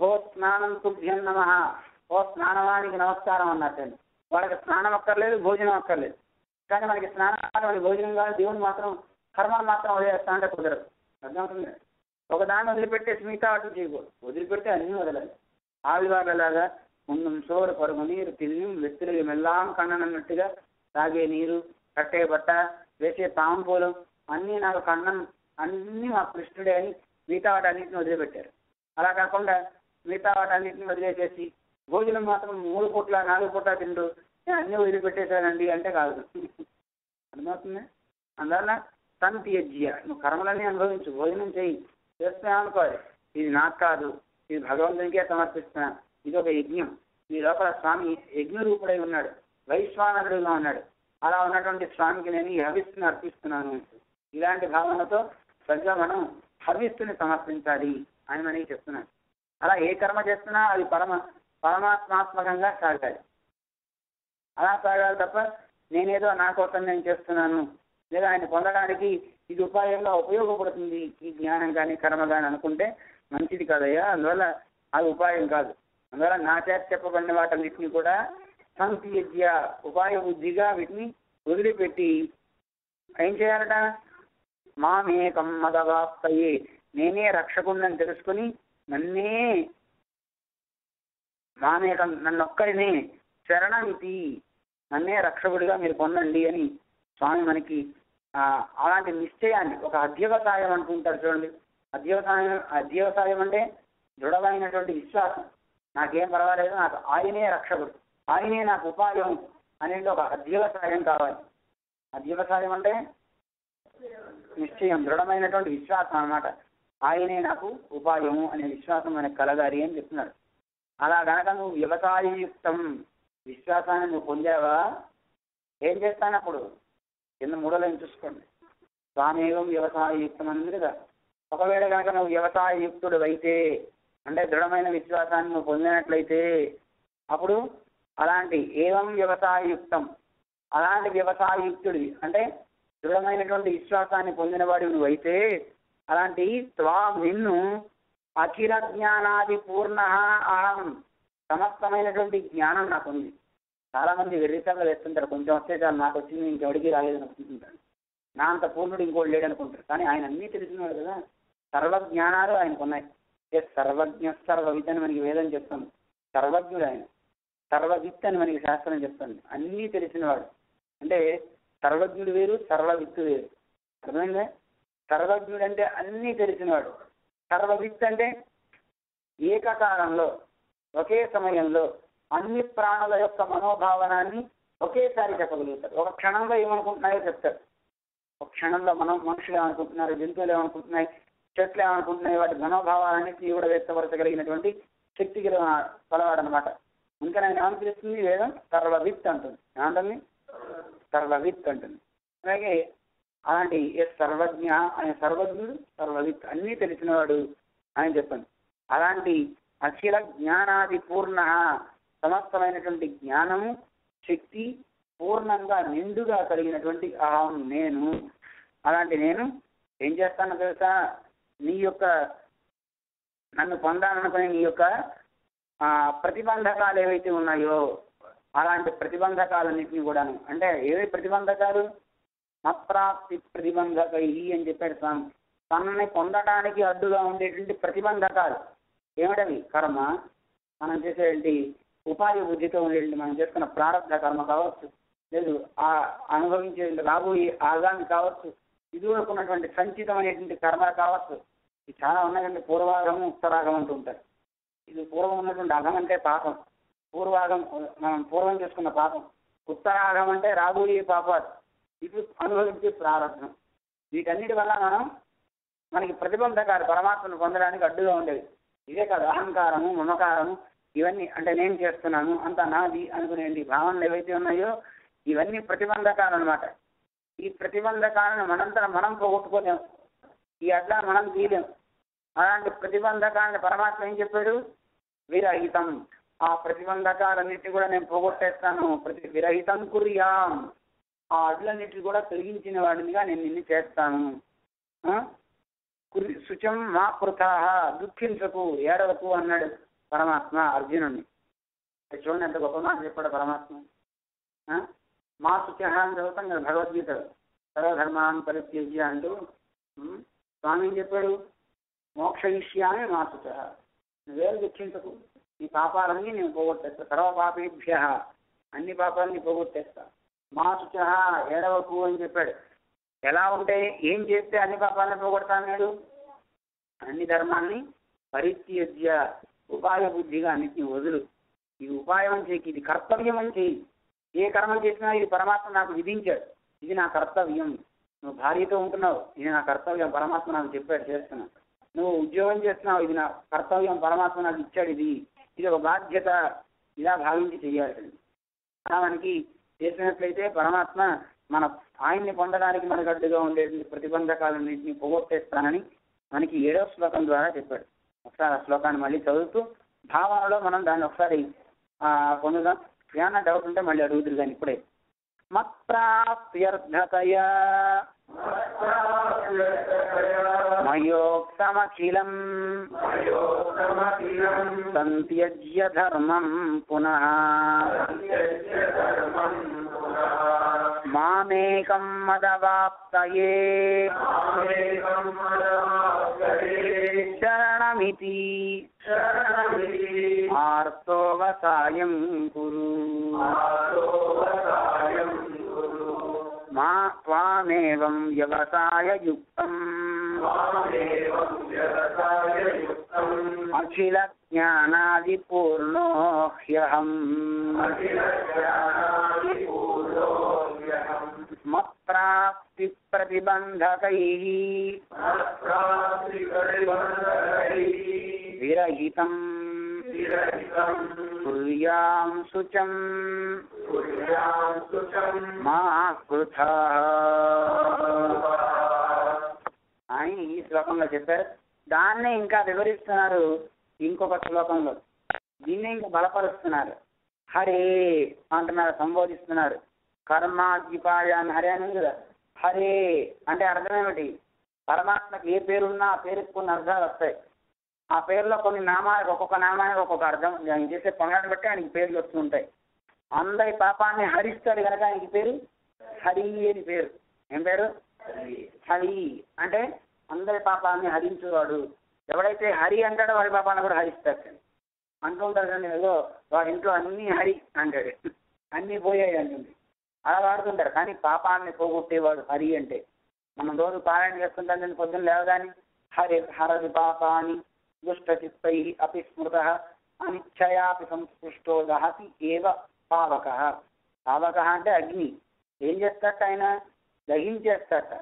ఓ స్నానం తుభ్యం నమః, ఓ స్నానవానికి నమస్కారం అన్నట్టండి. వాళ్ళకి స్నానం అక్కర్లేదు, భోజనం అక్కర్లేదు. కానీ మనకి స్నానం భోజనం కాదు, దేవుని మాత్రం కర్మను మాత్రం వదిలేస్తా అంటే కుదరదు. అర్థమవుతుంది? ఒకదాన్ని వదిలిపెట్టేసి మిగతా వాటిని చేయకూడదు. వదిలిపెట్టి అన్నీ వదలాలి. ఆవివాళ్ళలాగా ముందు సోరు పరుగు నీరు తిరిగి వ్యక్తులు మెల్లాం కన్ననన్నట్టుగా తాగే నీరు, కట్టే బట్ట, వేసే తాంబూలం అన్నీ నాకు కన్నం, అన్నీ మా కృష్ణుడే అని మిగతా వాటన్నింటిని వదిలిపెట్టారు. అలా కాకుండా మిగతా వాటన్నింటిని వదిలేసేసి భోజనం మాత్రం 3 పూట్ల 4 పూట్ల తింటూ అన్నీ వదిలిపెట్టేశానండి అంటే కాదు. అర్థమవుతుంది? అందువల్ల సంత్యజ్య, నువ్వు కర్మలన్నీ అనుభవించు, భోజనం చేయి. చేస్తున్నామనుకోవాలి, ఇది నాకు కాదు, ఇది భగవంతునికే సమర్పిస్తున్నా, ఇది ఒక యజ్ఞం. ఈ లోపల స్వామి యజ్ఞరూపుడై ఉన్నాడు, వైశ్వానరుడుగా ఉన్నాడు. అలా ఉన్నటువంటి స్వామికి నేను ఈ హవిస్సుని అర్పిస్తున్నాను. ఇలాంటి భావనతో సరిగ్గా మనం హవిస్సుని సమర్పించాలి అని మనకి చెప్తున్నాను. అలా ఏ కర్మ చేస్తున్నా అది పరమాత్మాత్మకంగా సాగాలి. అలా సాగాలి తప్ప నేనేదో నా కోసం నేను చేస్తున్నాను, లేదా ఆయన పొందడానికి ఇది ఉపాయంగా ఉపయోగపడుతుంది ఈ జ్ఞానం కానీ కర్మ కానీ అనుకుంటే మంచిది కాదయ్యా. అందువల్ల అది ఉపాయం కాదు. అందువల్ల నా చేత చెప్పబడిన వాటన్నిటిని కూడా సంత్యజ్య, ఉపాయ బుద్ధిగా వీటిని వదిలిపెట్టి ఏం చేయాలట? మామేకం మదవాప్తయే, నేనే రక్షకుందని తెలుసుకుని నన్నే మామేకం, నన్నొక్కరిని శరణమితి, నన్నే రక్షకుడిగా మీరు పొందండి అని స్వామి మనకి అలాంటి నిశ్చయాన్ని, ఒక అధ్యవసాయం అంటుంటారు చూడండి. అధ్యవసాయం అంటే దృఢమైనటువంటి విశ్వాసం. నాకేం పర్వాలేదు, నాకు ఆయనే రక్షకుడు, ఆయనే నాకు ఉపాయం అనేది ఒక అధ్యవసాయం కావాలి. అధ్యవసాయం అంటే నిశ్చయం, దృఢమైనటువంటి విశ్వాసం అన్నమాట. ఆయనే నాకు ఉపాయము అనే విశ్వాసం మనకు కలగాలి అని చెప్తున్నాడు. అలా కనుక నువ్వు వ్యవసాయయుక్తం విశ్వాసాన్ని నువ్వు పొందావా, ఏం చేస్తాను అప్పుడు? కింద 3 లైన్ చూసుకోండి. స్వామేవం వ్యవసాయయుక్తం అన్నది కదా. ఒకవేళ కనుక నువ్వు వ్యవసాయయుక్తుడు అయితే, అంటే దృఢమైన విశ్వాసాన్ని నువ్వు పొందినట్లయితే, అప్పుడు అలాంటి ఏవం వ్యవసాయయుక్తం, అలాంటి వ్యవసాయయుక్తుడివి అంటే దృఢమైనటువంటి విశ్వాసాన్ని పొందినవాడు నువ్వైతే, అలాంటి నిన్ను అఖిల జ్ఞానాది పూర్ణ అహం, సమస్తమైనటువంటి జ్ఞానం నాకు ఉంది. చాలా మంది వెర్రితగా వేస్తుంటారు, కొంచెం వస్తే చాలు నాకు వచ్చింది ఇంకెవడికి రాలేదని అనుకుంటుంటారు. నా అంత పూర్ణుడు ఇంకోటి లేడు అనుకుంటారు. కానీ ఆయన అన్నీ తెలిసినాడు కదా, సర్వజ్ఞానాలు ఆయనకు ఉన్నాయి. సర్వజ్ఞ సర్వవిత్ అని మనకి వేదం చెప్తుంది. సర్వజ్ఞుడు ఆయన, సర్వవిత్ అని మనకి శాస్త్రం చెప్తుంది. అన్నీ తెలిసినవాడు. అంటే సర్వజ్ఞుడు వేరు, సర్వవిత్తు వేరు. అర్థమైందే? సర్వజ్ఞుడు అంటే అన్నీ తెలిసినవాడు. సర్వవిత్ అంటే ఏకకాలంలో, ఒకే సమయంలో అన్ని ప్రాణుల యొక్క మనోభావనాన్ని ఒకేసారి చెప్పగలుగుతారు. ఒక క్షణంలో ఏమనుకుంటున్నాయో చెప్తారు. ఒక క్షణంలో మనుషులు ఏమనుకుంటున్నారు, జంతువులు ఏమనుకుంటున్నాయి, చెట్లు ఏమనుకుంటున్నాయి, వాటి మనోభావాలన్నింటినీ కూడా వ్యక్తపరచగలిగినటువంటి శక్తి కలవాడు అనమాట. ఇంకా నేను ఏమని పిలుస్తుంది వేదం? సర్వవిత్ అంటుంది. ఏమంటుంది? సర్వవిత్ అంటుంది. అలాగే అలాంటి సర్వజ్ఞ ఆయన సర్వజ్ఞుడు, సర్వవిత్ అన్నీ తెలిసినవాడు అని చెప్పండి. అలాంటి అఖిల జ్ఞానాది పూర్ణ, సమస్తమైనటువంటి జ్ఞానము శక్తి పూర్ణంగా నిండుగా కలిగినటువంటి అహం నేను. అలాంటి నేను ఏం చేస్తానో తెలుసా? నీ యొక్క నన్ను పొందాలనుకునే నీ యొక్క ప్రతిబంధకాలు ఏవైతే ఉన్నాయో అలాంటి ప్రతిబంధకాలన్నింటినీ కూడాను, అంటే ఏవై ప్రతిబంధకాలు? మత్ప్రాప్తి ప్రతిబంధకై అని చెప్పాడు స్వామి. తనని పొందడానికి అడ్డుగా ఉండేటువంటి ప్రతిబంధకాలు ఏమిటవి? కర్మ, మనం చేసేటువంటి ఉపాయ బుద్ధితో ఉండేటువంటి మనం చేసుకున్న ప్రారంభ కర్మ కావచ్చు, లేదు అనుభవించే రాబోయే ఆగామి కావచ్చు, ఇదివరకు ఉన్నటువంటి సంచితం అనేటువంటి కర్మ కావచ్చు. ఇది చాలా ఉన్నాయండి. పూర్వాగము, ఉత్తరాగం అంటూ ఉంటారు. ఇది పూర్వం ఉన్నటువంటి అగం అంటే పాపం, పూర్వాగం మనం పూర్వం చేసుకున్న పాపం, ఉత్తరాగం అంటే రాబోయే పాపాలు, ఇప్పుడు అనుభవించే ప్రారంభం. వీటన్నిటి వల్ల మనకి ప్రతిబంధకాలు పరమాత్మను పొందడానికి అడ్డుగా ఉండేవి. ఇదే కాదు, అహంకారము, మమకారము, ఇవన్నీ అంటే నేను చేస్తున్నాను అంత నాది అనుకునేది భావనలు ఏవైతే ఉన్నాయో ఇవన్నీ ప్రతిబంధకాలు అనమాట. ఈ ప్రతిబంధకాలను మనంతరం మనం పోగొట్టుకోలేము, ఈ అడ్డా మనం తీయలేము. అలాంటి ప్రతిబంధకాలను పరమాత్మ ఏం చెప్పాడు? విరహితం. ఆ ప్రతిబంధకాలన్నింటినీ కూడా నేను పోగొట్టేస్తాను. విరహితం కుర్యాం, ఆ అడ్లన్నింటినీ కూడా తొలగించిన వాడినిగా నేను నిన్ను చేస్తాను. శుచం మా కృతాహ, దుఃఖించకు, ఏడవకు అన్నాడు పరమాత్మ అర్జునుడిని. చూడండి ఎంత గొప్ప మాట చెప్పాడు పరమాత్మ. మా శుచ అని చదువుతాం కదా భగవద్గీత, సర్వధర్మాన్ని పరిత్యజ్య అంటూ స్వామి ఏం చెప్పాడు? మోక్షయిష్యామి మా శుచ, నువ్వేం దుఃఖించకు, నీ పాపాలన్నీ నేను పోగొట్టేస్తా. సర్వపాపేభ్య, అన్ని పాపాలని పోగొట్టేస్తా. మా శుచ, ఏడవకు అని చెప్పాడు. ఎలా ఉంటే ఏం చేస్తే అన్ని పాపాలను పోగొడతాడు? అన్ని ధర్మాన్ని పరిత్యజ్య, ఉపాయ బుద్ధిగా అన్నిటిని వదులు. ఇది ఉపాయం చేయి, ఇది కర్తవ్యం అని చేయి. ఏ కర్మ చేసినా ఇది పరమాత్మ నాకు విధించాడు, ఇది నా కర్తవ్యం. నువ్వు భార్యతో ఉంటున్నావు, ఇది నా కర్తవ్యం, పరమాత్మ నాకు చెప్పాడు చేస్తున్నావు. నువ్వు ఉద్యోగం చేస్తున్నావు, ఇది నా కర్తవ్యం, పరమాత్మ నాకు ఇచ్చాడు, ఇది ఒక బాధ్యత, ఇలా భావించి చెయ్యాలి. అలా మనకి చేసినట్లయితే పరమాత్మ ఆయన్ని పొందడానికి మనకు అడ్డుగా ఉండే ప్రతిబంధకాలన్నింటినీ పోగొట్టేస్తానని మనకి 7వ శ్లోకం ద్వారా చెప్పాడు. ఒకసారి ఆ శ్లోకాన్ని మళ్ళీ చదువుతూ భావనలో మనం దాన్ని ఒకసారి పొందుదాం. ఏమన్నా డౌట్ ఉంటే మళ్ళీ అడుగుతురు కానీ ఇప్పుడే. మత్ప్రాప్త్యర్థతయా మయోక్తమఖిలం సంత్యజ్య ధర్మం పునః మామేకం మదవాప్తయే శరణమితి ఆర్తోవసాయం కురు మా త్వామేవం వ్యవసాయయుక్తం అఖిల జ్ఞానాదిపూర్ణో హ్యహం మత్ప్రాప్తి ప్రతిబంధకైః విరహితం కుర్యాం శుచం మా కృథా అని ఈ శ్లోకంలో చెప్పారు. దాన్నే ఇంకా వివరిస్తున్నారు ఇంకొక శ్లోకంలో. దీన్నే ఇంకా బలపరుస్తున్నారు. హరే అంటున్నారు, సంబోధిస్తున్నారు. కర్మాద్యుపాయాన్ని హరే అని కదా. హరే అంటే అర్థం ఏమిటి? పరమాత్మకి ఏ పేరున్నా ఆ పేరుకి కొన్ని అర్థాలు వస్తాయి. ఆ పేరులో కొన్ని నామాలకు, ఒక్కొక్క నామానికి ఒక్కొక్క అర్థం. ఆయన చేసే పనులను బట్టి ఆయనకి పేర్లు వస్తూ ఉంటాయి. అందరి పాపాన్ని హరిస్తాడు కనుక ఆయనకి పేరు హరి అని పేరు. ఏం పేరు? హరి. అంటే అందరి పాపాన్ని హరించేవాడు. ఎవడైతే హరి అంటాడో వాడి పాపాలను కూడా హరిస్తాడు. అంటుంటారు కానీ ఏదో వాడి ఇంట్లో అన్నీ హరి అంటాడు, అన్నీ పోయాయి అంటుంది. అలా వాడుతుంటారు. కానీ పాపాన్ని పోగొట్టేవాడు హరి అంటే. మనం రోజు పారాయణ చేస్తుంటాం కానీ పొద్దున్న లేవగాని హరి హరది పాపాని దుష్టచిత్తై అపి స్మృత అనిచ్చయాపి సంస్పృష్టో దహతి ఏవ పావక. పావక అంటే అగ్ని. ఏం చేస్తాట ఆయన? దహించేస్తాట.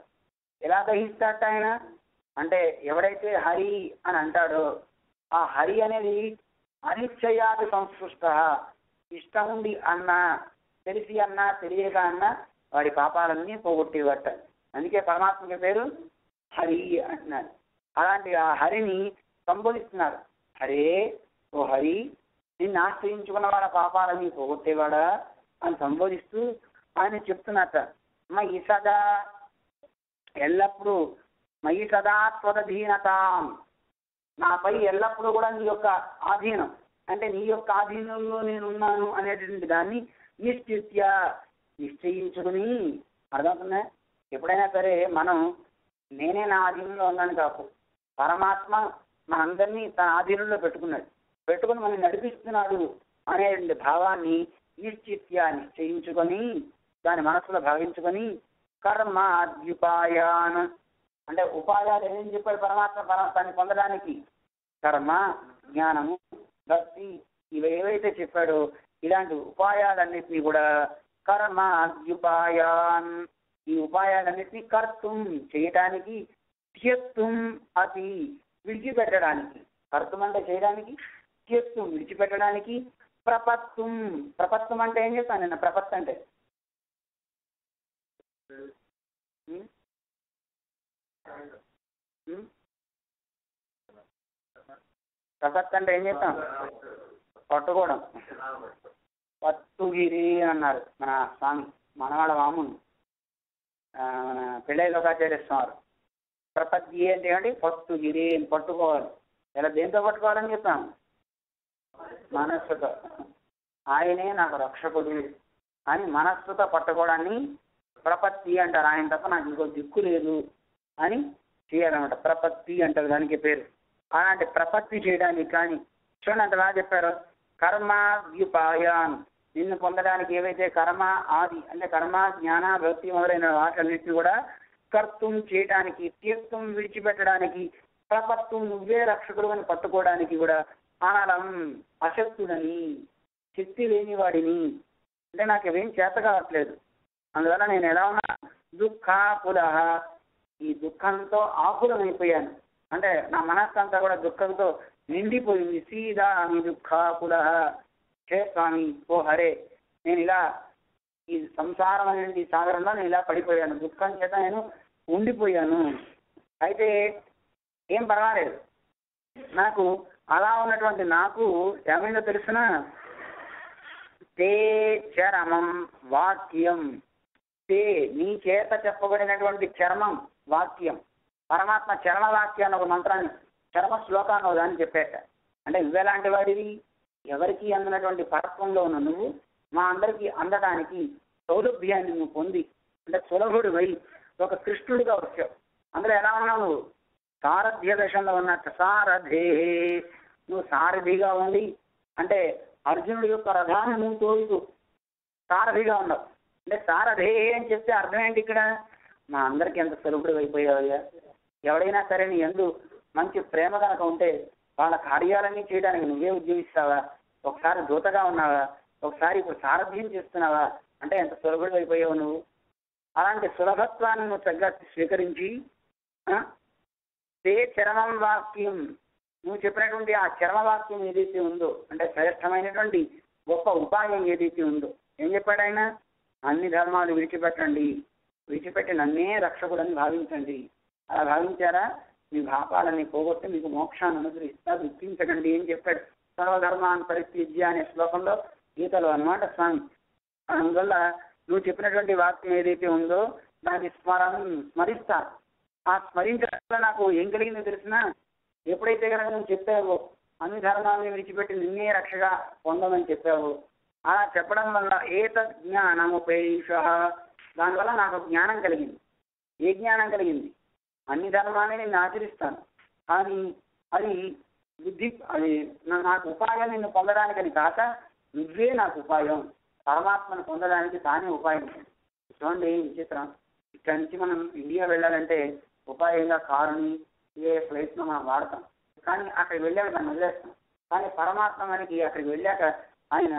ఎలా దహిస్తాట ఆయన అంటే ఎవడైతే హరి అని అంటాడో ఆ హరి అనేది అనిశ్చయాపి సంస్పృష్ట, ఇష్టం ఉండి అన్నా, తెలిసి అన్నా, తెలియక అన్నా వాడి పాపాలన్నీ పోగొట్టేవట. అందుకే పరమాత్మకి పేరు హరి అంటున్నారు. అలాంటి ఆ హరిని సంబోధిస్తున్నారు. హరే ఓ హరి, నిన్ను ఆశ్రయించుకున్న వాళ్ళ పాపాలని పోగొట్టేవాడా అని సంబోధిస్తూ ఆయన చెప్తున్నట్ట. మయి సదా, ఎల్లప్పుడూ, మయి సదా త్వదధీనతాం, నాపై ఎల్లప్పుడూ కూడా నీ యొక్క ఆధీనం, అంటే నీ యొక్క ఆధీనంలో నేను ఉన్నాను అనేటువంటి దాన్ని నిశ్చిత్య, నిశ్చయించుకుని. అర్థమవుతుందా? ఎప్పుడైనా సరే మనం నేనే నా ఆధీనంలో ఉన్నాను కాకు, పరమాత్మ మనందరినీ తన ఆధీనంలో పెట్టుకుని మనం నడిపిస్తున్నాడు అనేటువంటి భావాన్ని నిశ్చిత్య, నిశ్చయించుకొని దాని మనసులో భావించుకొని కర్మ అద్యుపాయాన్, అంటే ఉపాయాలు ఏం చెప్పాడు పరమాత్మ దాన్ని పొందడానికి? కర్మ, జ్ఞానము, భక్తి, ఇవి ఏవైతే చెప్పాడో ఇలాంటి ఉపాయాలన్నింటినీ కూడా కర్మ అద్యుపాయాన్, ఈ ఉపాయాలన్నింటినీ కర్తుం చేయటానికి, త్యక్తుం అతి విడిచిపెట్టడానికి. కర్తం అంటే చేయడానికి, త్యక్తుం విడిచిపెట్టడానికి, ప్రపత్తుం, ప్రపత్తం అంటే ఏం చేస్తాను నిన్న? ప్రపత్ అంటే ప్రపత్ అంటే ఏం చేస్తాం? పట్టుకోవడం. పట్టుగిరి అన్నారు మన స్వామి, మనవాడ వామును, మన పెళ్ళై లోకాచార్యస్తున్నారు. ప్రపత్తి అంటే ఏమిటి? పట్టుగిరి, పట్టుకోవాలి. ఇలా దేంతో పట్టుకోవాలని చెప్తాను? మనస్సుతో. ఆయనే నాకు రక్షకుడు అని మనస్సుతో పట్టుకోవడాన్ని ప్రపత్తి అంటారు. ఆయన తప్ప నాకు ఇంకో దిక్కు లేదు అని చేయాలన్నమాట. ప్రపత్తి అంటారు దానికి పేరు. అలాంటి ప్రపత్తి చేయడానికి కానీ చూడండి అంత బాగా చెప్పారు. కర్మ వ్యుపాయాన్, నిన్ను పొందడానికి ఏవైతే కర్మ ఆది అంటే కర్మ, జ్ఞాన, భక్తి మొదలైన వాటన్నిటిని కూడా కర్తం చేయడానికి, తీర్థం విడిచిపెట్టడానికి, ప్రపత్తం నువ్వే రక్షకుడు అని పట్టుకోవడానికి కూడా ఆనలం అశక్తుడని, శక్తి లేని వాడిని, అంటే నాకు ఇవేం చేత కావట్లేదు, అందువల్ల నేను ఎలా ఉన్నా దుఃఖాకుల, ఈ దుఃఖంతో ఆకులమైపోయాను. అంటే నా మనస్సు అంతా కూడా దుఃఖంతో నిండిపోయింది. సీదా మీ దుఃఖాకుల, హే స్వామి ఓ హరే, నేను ఇలా ఈ సంసారం అనేది సాగరంలో నేను ఇలా పడిపోయాను, దుఃఖం చేత నేను ఉండిపోయాను. అయితే ఏం పర్వాలేదు, నాకు అలా ఉన్నటువంటి నాకు ఏమైందో తెలిసిన తే చరమం వాక్యం, తే నీ చేత చెప్పబడినటువంటి చర్మం వాక్యం, పరమాత్మ చరమ వాక్యాన్ని ఒక మంత్రాన్ని, చరమ శ్లోకాన్ని ఒక దాన్ని చెప్పాక, అంటే నువ్వెలాంటి వాడివి, ఎవరికి అందినటువంటి పరత్వంలో ఉన్న నువ్వు మా అందరికీ అందడానికి సౌలభ్యాన్ని నువ్వు పొంది అంటే సులభుడు వై ఒక కృష్ణుడిగా వచ్చావు. అందులో ఎలా ఉన్నావు నువ్వు? సారథ్య దశలో ఉన్నట్టు సారథే, నువ్వు సారథిగా ఉండి అంటే అర్జునుడి యొక్క రథాన్ని నువ్వు తోలుతూ సారథిగా ఉండవు. అంటే సారథే అని చెప్తే అర్థం ఏంటి ఇక్కడ? మా అందరికి ఎంత సులభుడు అయిపోయావయ్యా. ఎవడైనా సరే నీ యందు మంచి ప్రేమ కనుక ఉంటే వాళ్ళ కార్యాలన్నీ చేయడానికి నువ్వే ఉద్యోగిస్తావా? ఒకసారి దూతగా ఉన్నావా, ఒకసారి ఇప్పుడు సారథ్యం చేస్తున్నావా? అంటే ఎంత సులభుడు అయిపోయావు నువ్వు. అలాంటి సులభత్వాన్ని నువ్వు చక్కగా స్వీకరించి తే చరమం వాక్యం, నువ్వు చెప్పినటువంటి ఆ చరమ వాక్యం ఏదైతే ఉందో అంటే శ్రేష్టమైనటువంటి గొప్ప ఉపాయం ఏదైతే ఉందో ఏం చెప్పాడు ఆయన? అన్ని ధర్మాలు విడిచిపెట్టండి, విడిచిపెట్టి నన్నే రక్షకుడని భావించండి. అలా భావించారా మీ పాపాలని పోగొట్టి మీకు మోక్షాన్ని అనుగ్రహిస్తా, దుఃఖించకండి అని చెప్పాడు. సర్వధర్మాన్ని పరిత్యజ్య అనే శ్లోకంలో గీతలో అన్నమాట స్వామి. అందువల్ల నువ్వు చెప్పినటువంటి వాక్యం ఏదైతే ఉందో దాన్ని స్మరిస్తా. ఆ స్మరించడం వల్ల నాకు ఏం కలిగిందో తెలిసిన, ఎప్పుడైతే కనుక నువ్వు చెప్పావో అన్ని ధర్మాన్ని విడిచిపెట్టి నిన్నే రక్షగా పొందమని చెప్పావు, అలా చెప్పడం వల్ల ఏతద్ జ్ఞానముపేష, దానివల్ల నాకు జ్ఞానం కలిగింది. ఏ జ్ఞానం కలిగింది? అన్ని ధర్మాన్ని నేను ఆచరిస్తాను, కానీ అది బుద్ధి అది నాకు ఉపాయం నిన్ను పొందడానికని కాక నువ్వే నాకు ఉపాయం, పరమాత్మను పొందడానికి తానే ఉపాయం. చూడండి విచిత్రం, ఇక్కడి నుంచి మనం ఇండియా వెళ్ళాలంటే ఉపాయంగా కారుని ఏ ఫ్లైట్ను మనం వాడతాం, కానీ అక్కడికి వెళ్ళాక దాన్ని వదిలేస్తాం. కానీ పరమాత్మ మనకి అక్కడికి వెళ్ళాక ఆయన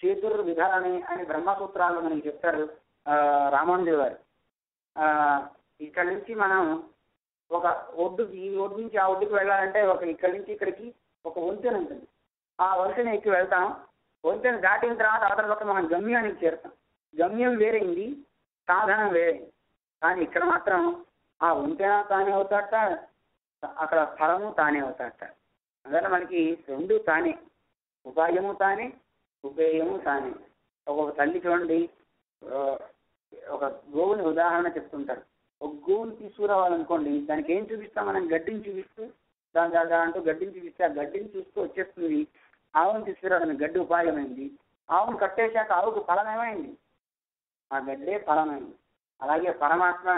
చతుర్విధాలని ఆయన బ్రహ్మసూత్రాల్లో మనకి చెప్తారు రామానుజుల వారు. ఇక్కడి నుంచి మనం ఒక ఒడ్డుకి, ఈ ఒడ్డు నుంచి ఆ ఒడ్డుకి వెళ్ళాలంటే ఇక్కడి నుంచి ఇక్కడికి ఒక వంతెన ఉంటుంది. ఆ వంతెన ఎక్కి వెళ్తాం. వంతెన దాటిన తర్వాత అవతల పక్క మనం గమ్యానికి చేరుతాం. గమ్యం వేరైంది, సాధనం వేరైంది. కానీ ఇక్కడ మాత్రం ఆ వంతెన తానే అవుతాట, అక్కడ ఫలము తానే అవుతాట. అందువల్ల మనకి రెండు తానే, ఉపాయము తానే, ఉపేయము తానే. ఒక తల్లి చూడండి, ఒక గోవుని ఉదాహరణ చెప్తుంటారు. ఒక గోవుని తీసుకురావాలనుకోండి, దానికి ఏం చూపిస్తాం మనం? గడ్డిని చూపిస్తూ అంటూ గడ్డిని చూపిస్తే ఆ గడ్డిని చూస్తూ వచ్చేస్తుంది. ఆవును తీసుకురావడానికి గడ్డి ఉపాయమైంది. ఆవును కట్టేశాక ఆవుకు ఫలమేమైంది? ఆ గడ్డే ఫలమైంది. అలాగే పరమాత్మ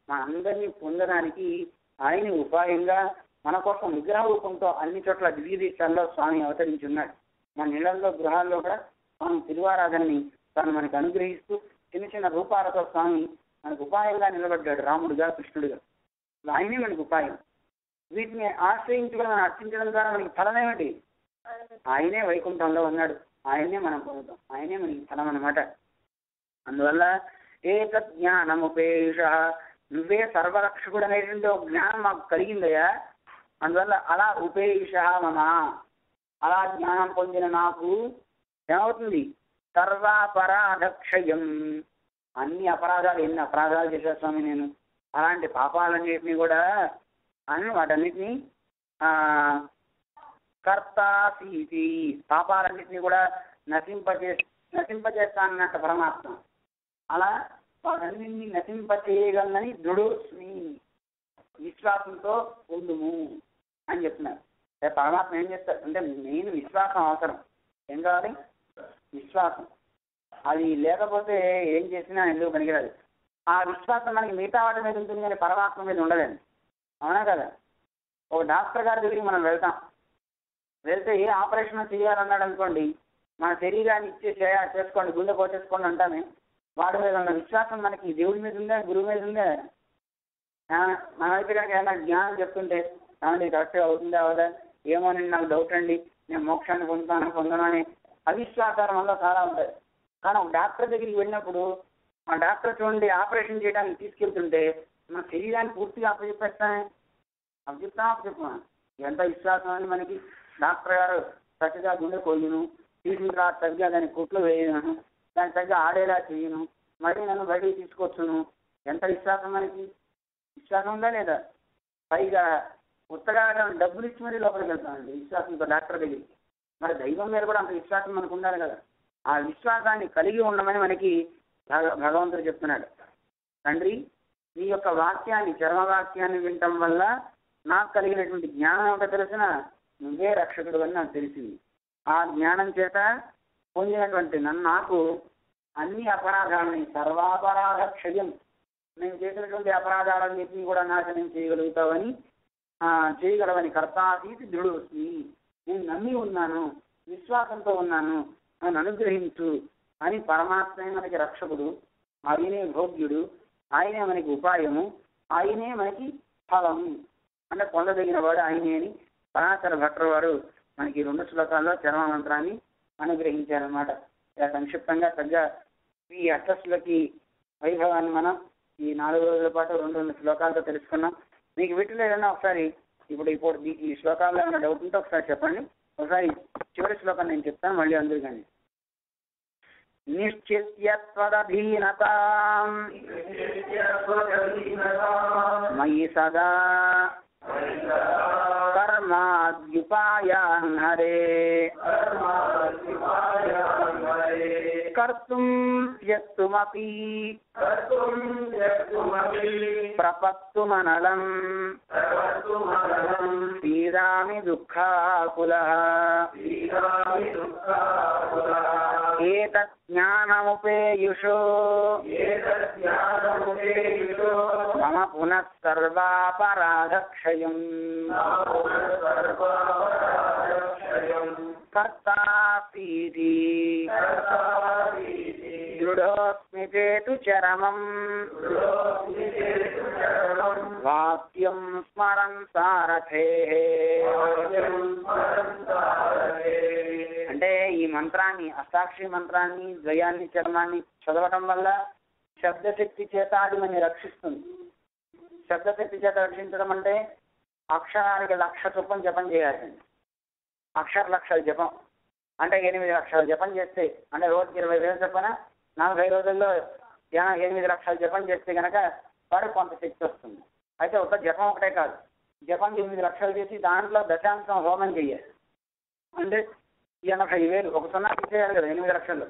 మన అందరినీ పొందడానికి ఆయన ఉపాయంగా మన కోసం విగ్రహ రూపంతో అన్ని చోట్ల దివ్య దేశాల్లో స్వామి అవతరించున్నాడు. మన ఇళ్లలో గృహాల్లో కూడా స్వామి తిరువారాధనని తను మనకు అనుగ్రహిస్తూ చిన్న చిన్న రూపాలతో స్వామి మనకు ఉపాయంగా నిలబడ్డాడు. రాముడుగా, కృష్ణుడిగా ఆయనే మనకు ఉపాయం. వీటిని ఆశ్రయించుకుని మనం అర్చించడం ద్వారా మనకి ఫలం ఏమిటి? ఆయనే వైకుంఠంలో ఉన్నాడు, ఆయనే మనం పొందుతాం, ఆయనే మనకి ఫలం అన్నమాట. అందువల్ల ఏతద్ జ్ఞానముపేష, నువ్వే సర్వరక్షకుడు అనేటువంటి ఒక జ్ఞానం మాకు కలిగిందయ్యా. అందువల్ల అలా ఉపేష మమ, అలా జ్ఞానం పొందిన నాకు ఏమవుతుంది? సర్వాపరాధక్షయం, అన్ని అపరాధాలు, ఎన్ని అపరాధాలు చేశా స్వామి నేను, అలాంటి పాపాలన్నిటినీ కూడా అని వాటన్నిటినీ కర్తాసీతి, పాపాలన్నింటినీ కూడా నశింపజేస్తా అన్నట్టు పరమాత్మ. అలా వాటన్నింటినీ నశింపచేయగలనని దృఢోస్మి, విశ్వాసంతో ఉండుము అని చెప్తున్నారు. పరమాత్మ ఏం చేస్తారు అంటే మెయిన్ విశ్వాసం అవసరం. ఏం కావాలి? విశ్వాసం. అది లేకపోతే ఏం చేసినా ఎందుకు పనికిరాదు. ఆ విశ్వాసం మనకి మిగతా వాటి మీద ఉంటుంది కానీ పరమాత్మ మీద ఉండదండి. అవునా కదా? ఒక డాక్టర్ గారి దగ్గరికి మనం వెళ్తే ఏ ఆపరేషన్ చేయాలన్నాడు అనుకోండి, మన శరీరాన్ని చేసుకోండి, గుండె పోసేసుకోండి అంటామే. వాడి మీద ఉన్న విశ్వాసం మనకి దేవుడి మీద ఉందా, గురువు మీద ఉందా? మనమైతే కనుక ఏమైనా జ్ఞానం చెప్తుంటే ఏమంటే కరెక్ట్గా అవుతుందా అవదా, ఏమోనండి నాకు డౌట్ అండి, నేను మోక్షాన్ని పొందను అని అవిశ్వాసాల వల్ల చాలా ఉంటాయి. కానీ ఒక డాక్టర్ దగ్గరికి వెళ్ళినప్పుడు ఆ డాక్టర్ చూడండి ఆపరేషన్ చేయడానికి తీసుకెళ్తుంటే మన శరీరాన్ని పూర్తిగా అప్పచెప్పేస్తానే, అప్పచెప్తాం. ఎంత విశ్వాసం అని మనకి. డాక్టర్ గారు చక్కగా గుండె కొయ్యను, తీసిన తర్వాత సరిగ్గా దాన్ని కుట్లు వేయను, దాన్ని సరిగ్గా ఆడేలా చేయను, మళ్ళీ నన్ను బయటికి తీసుకొచ్చును. ఎంత విశ్వాసం మనకి? విశ్వాసం ఉందా లేదా? పైగా కొత్తగా డబ్బులు ఇచ్చి మరీ లోపలికి వెళ్తామండి విశ్వాసంతో డాక్టర్ దగ్గరికి. మరి దైవం మీద కూడా అంత విశ్వాసం మనకు ఉండాలి కదా. ఆ విశ్వాసాన్ని కలిగి ఉండమని మనకి భగవంతుడు చెప్తున్నాడు. తండ్రి, నీ యొక్క వాక్యాన్ని, చర్మవాక్యాన్ని వినటం వల్ల నాకు కలిగినటువంటి జ్ఞానం ఒక తెలిసిన నువ్వే రక్షకుడు అని నాకు తెలిసింది. ఆ జ్ఞానం చేత పొందినటువంటి నాకు అన్ని అపరాధాలని, సర్వాపరాధ క్షయం, నేను చేసినటువంటి అపరాధాలన్నింటినీ కూడా నాశనం చేయగలవని కర్తాతీతి దృఢోస్మి, నేను నమ్మి ఉన్నాను, విశ్వాసంతో ఉన్నాను, నన్ను అనుగ్రహించు అని పరమాత్మే మనకి రక్షకుడు, ఆయనే భోగ్యుడు, ఆయనే మనకి ఉపాయము, ఆయనే మనకి ఫలం అంటే పొందదగిన వాడు ఆయనే అని పరాశర భట్టర్ వారు మనకి 2 శ్లోకాల్లో చరమ మంత్రాన్ని అనుగ్రహించారన్నమాట. ఇలా సంక్షిప్తంగా తగ్గ ఈ అష్టసులకి వైభవాన్ని మనం ఈ 4 రోజుల పాటు 2 శ్లోకాలతో తెలుసుకున్నాం. మీకు వీటిలో ఏదైనా ఒకసారి ఇప్పుడు ఈ శ్లోకాల్లో ఏమైనా డౌట్ ఉంటే ఒకసారి చెప్పండి. ఒకసారి చివరి శ్లోకం నేను చెప్తాను, మళ్ళీ అందరూ కానీ. నిశ్చిత్యత్వదధీనతాం మయి సదా కర్మాద్యుపాయాన్ హరే కర్తుం త్యక్తుమపి ప్రపత్తుమనలం పీడామి దుఃఖాకులః ఏతత్ జ్ఞానముపేయుషో మమ పునః సర్వాపరాధక్షయం కర్తాపీతి దృఢోస్మి చేతు చరమం వాక్యం స్మరన్ సారథే. అంటే ఈ మంత్రాన్ని, అష్టాక్షి మంత్రాన్ని, ద్వయాన్ని, చరమాన్ని చదవటం వల్ల శబ్దశక్తి చేత అది మనని రక్షిస్తుంది. శబ్దశక్తి చేత రక్షించడం అంటే అక్షరానికి 1,00,000 చొప్పున జపం చేయాలండి. అక్షర లక్షల జపం అంటే 8 లక్షల జపం చేస్తే, అంటే రోజుకి 20,000 చొప్పున 40 రోజుల్లో 8 లక్షల జపం చేస్తే కనుక వాడు కొంత శక్తి వస్తుంది. అయితే ఒక జపం ఒకటే కాదు, జపం 8 లక్షలు చేసి దాంట్లో దశాంశం హోమం చేయాలి. అంటే 80,000 ఒక 0 చేయాలి కదా, 8 లక్షల్లో